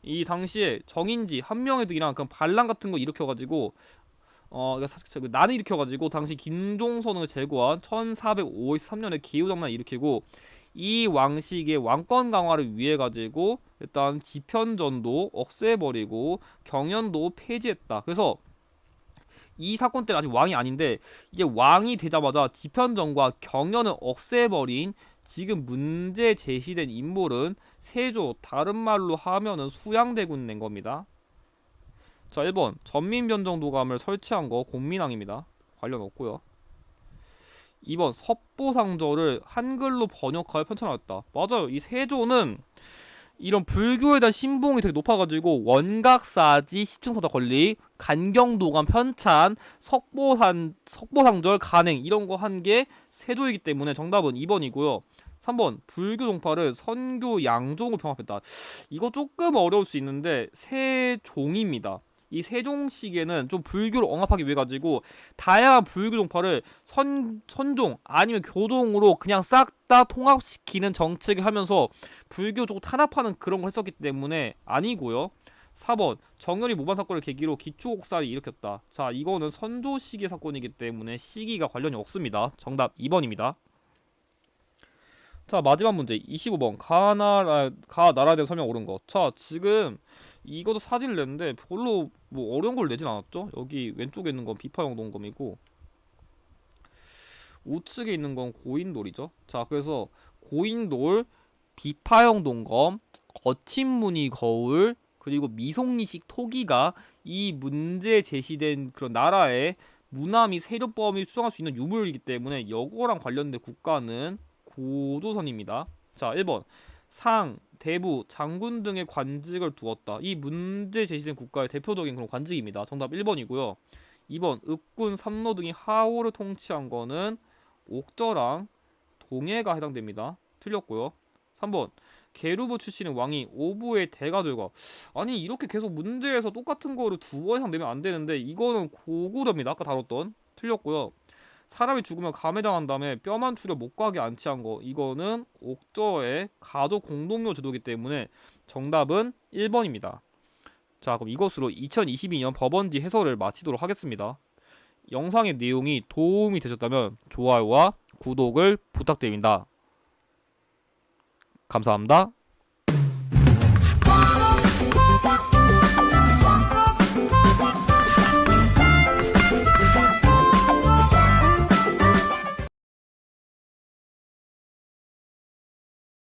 이 당시에 정인지, 한명회 등이랑 그런 반란 같은 거 일으켜가지고 난을 일으켜가지고 당시 김종선을 제거한 1453년에 개유정난을 일으키고, 이 왕식의 왕권 강화를 위해 가지고 일단 지편전도 억세해버리고 경연도 폐지했다. 그래서 이 사건 때는 아직 왕이 아닌데, 이제 왕이 되자마자 지편전과 경연을 억세해버린 지금 문제 제시된 인물은 세조, 다른 말로 하면은 수양대군 낸 겁니다. 자, 1번 전민변정도감을 설치한 거 공민왕입니다. 관련 없고요. 2번 석보상절을 한글로 번역하여 편찬하였다. 맞아요. 이 세조는 이런 불교에 대한 신봉이 되게 높아가지고 원각사지, 시충사다 권리, 간경도감 편찬, 석보상절 간행 이런 거 한 게 세조이기 때문에 정답은 2번이고요. 3번 불교 종파를 선교 양종으로 병합했다. 이거 조금 어려울 수 있는데 세종입니다. 이 세종시기에는 좀 불교를 억압하기 위해 가지고 다양한 불교 종파를 선종 아니면 교종으로 그냥 싹 다 통합시키는 정책을 하면서 불교 쪽 탄압하는 그런 걸 했었기 때문에 아니고요. 4번 정열이 모반 사건을 계기로 기초옥살이 일으켰다. 자, 이거는 선조 시기 사건이기 때문에 시기가 관련이 없습니다. 정답 2번입니다. 자, 마지막 문제 25번 가나라에 대한 설명 옳은 거. 자, 지금 이것도 사진을 냈는데 별로 뭐 어려운 걸 내진 않았죠. 여기 왼쪽에 있는 건 비파형 동검이고 우측에 있는 건 고인돌이죠. 자, 그래서 고인돌, 비파형 동검, 거친 무늬 거울, 그리고 미송리식 토기가 이 문제 제시된 그런 나라의 문화 및 세력 범위를 추정할 수 있는 유물이기 때문에 여거랑 관련된 국가는 고조선입니다. 자, 1번 상, 대부, 장군 등의 관직을 두었다. 이 문제 제시된 국가의 대표적인 그런 관직입니다. 정답 1번이고요. 2번 읍군, 삼로 등이 하호를 통치한 거는 옥저랑 동해가 해당됩니다. 틀렸고요. 3번 계루부 출신의 왕이 오부의 대가들과 아니 이렇게 계속 문제에서 똑같은 거를 두 번 이상 내면 안 되는데 이거는 고구려입니다. 아까 다뤘던 틀렸고요. 사람이 죽으면 감해당한 다음에 뼈만 추려 못 가게 안치한 거 이거는 옥저의 가족 공동묘 제도이기 때문에 정답은 1번입니다. 자, 그럼 이것으로 2022년 법원지 해설을 마치도록 하겠습니다. 영상의 내용이 도움이 되셨다면 좋아요와 구독을 부탁드립니다. 감사합니다.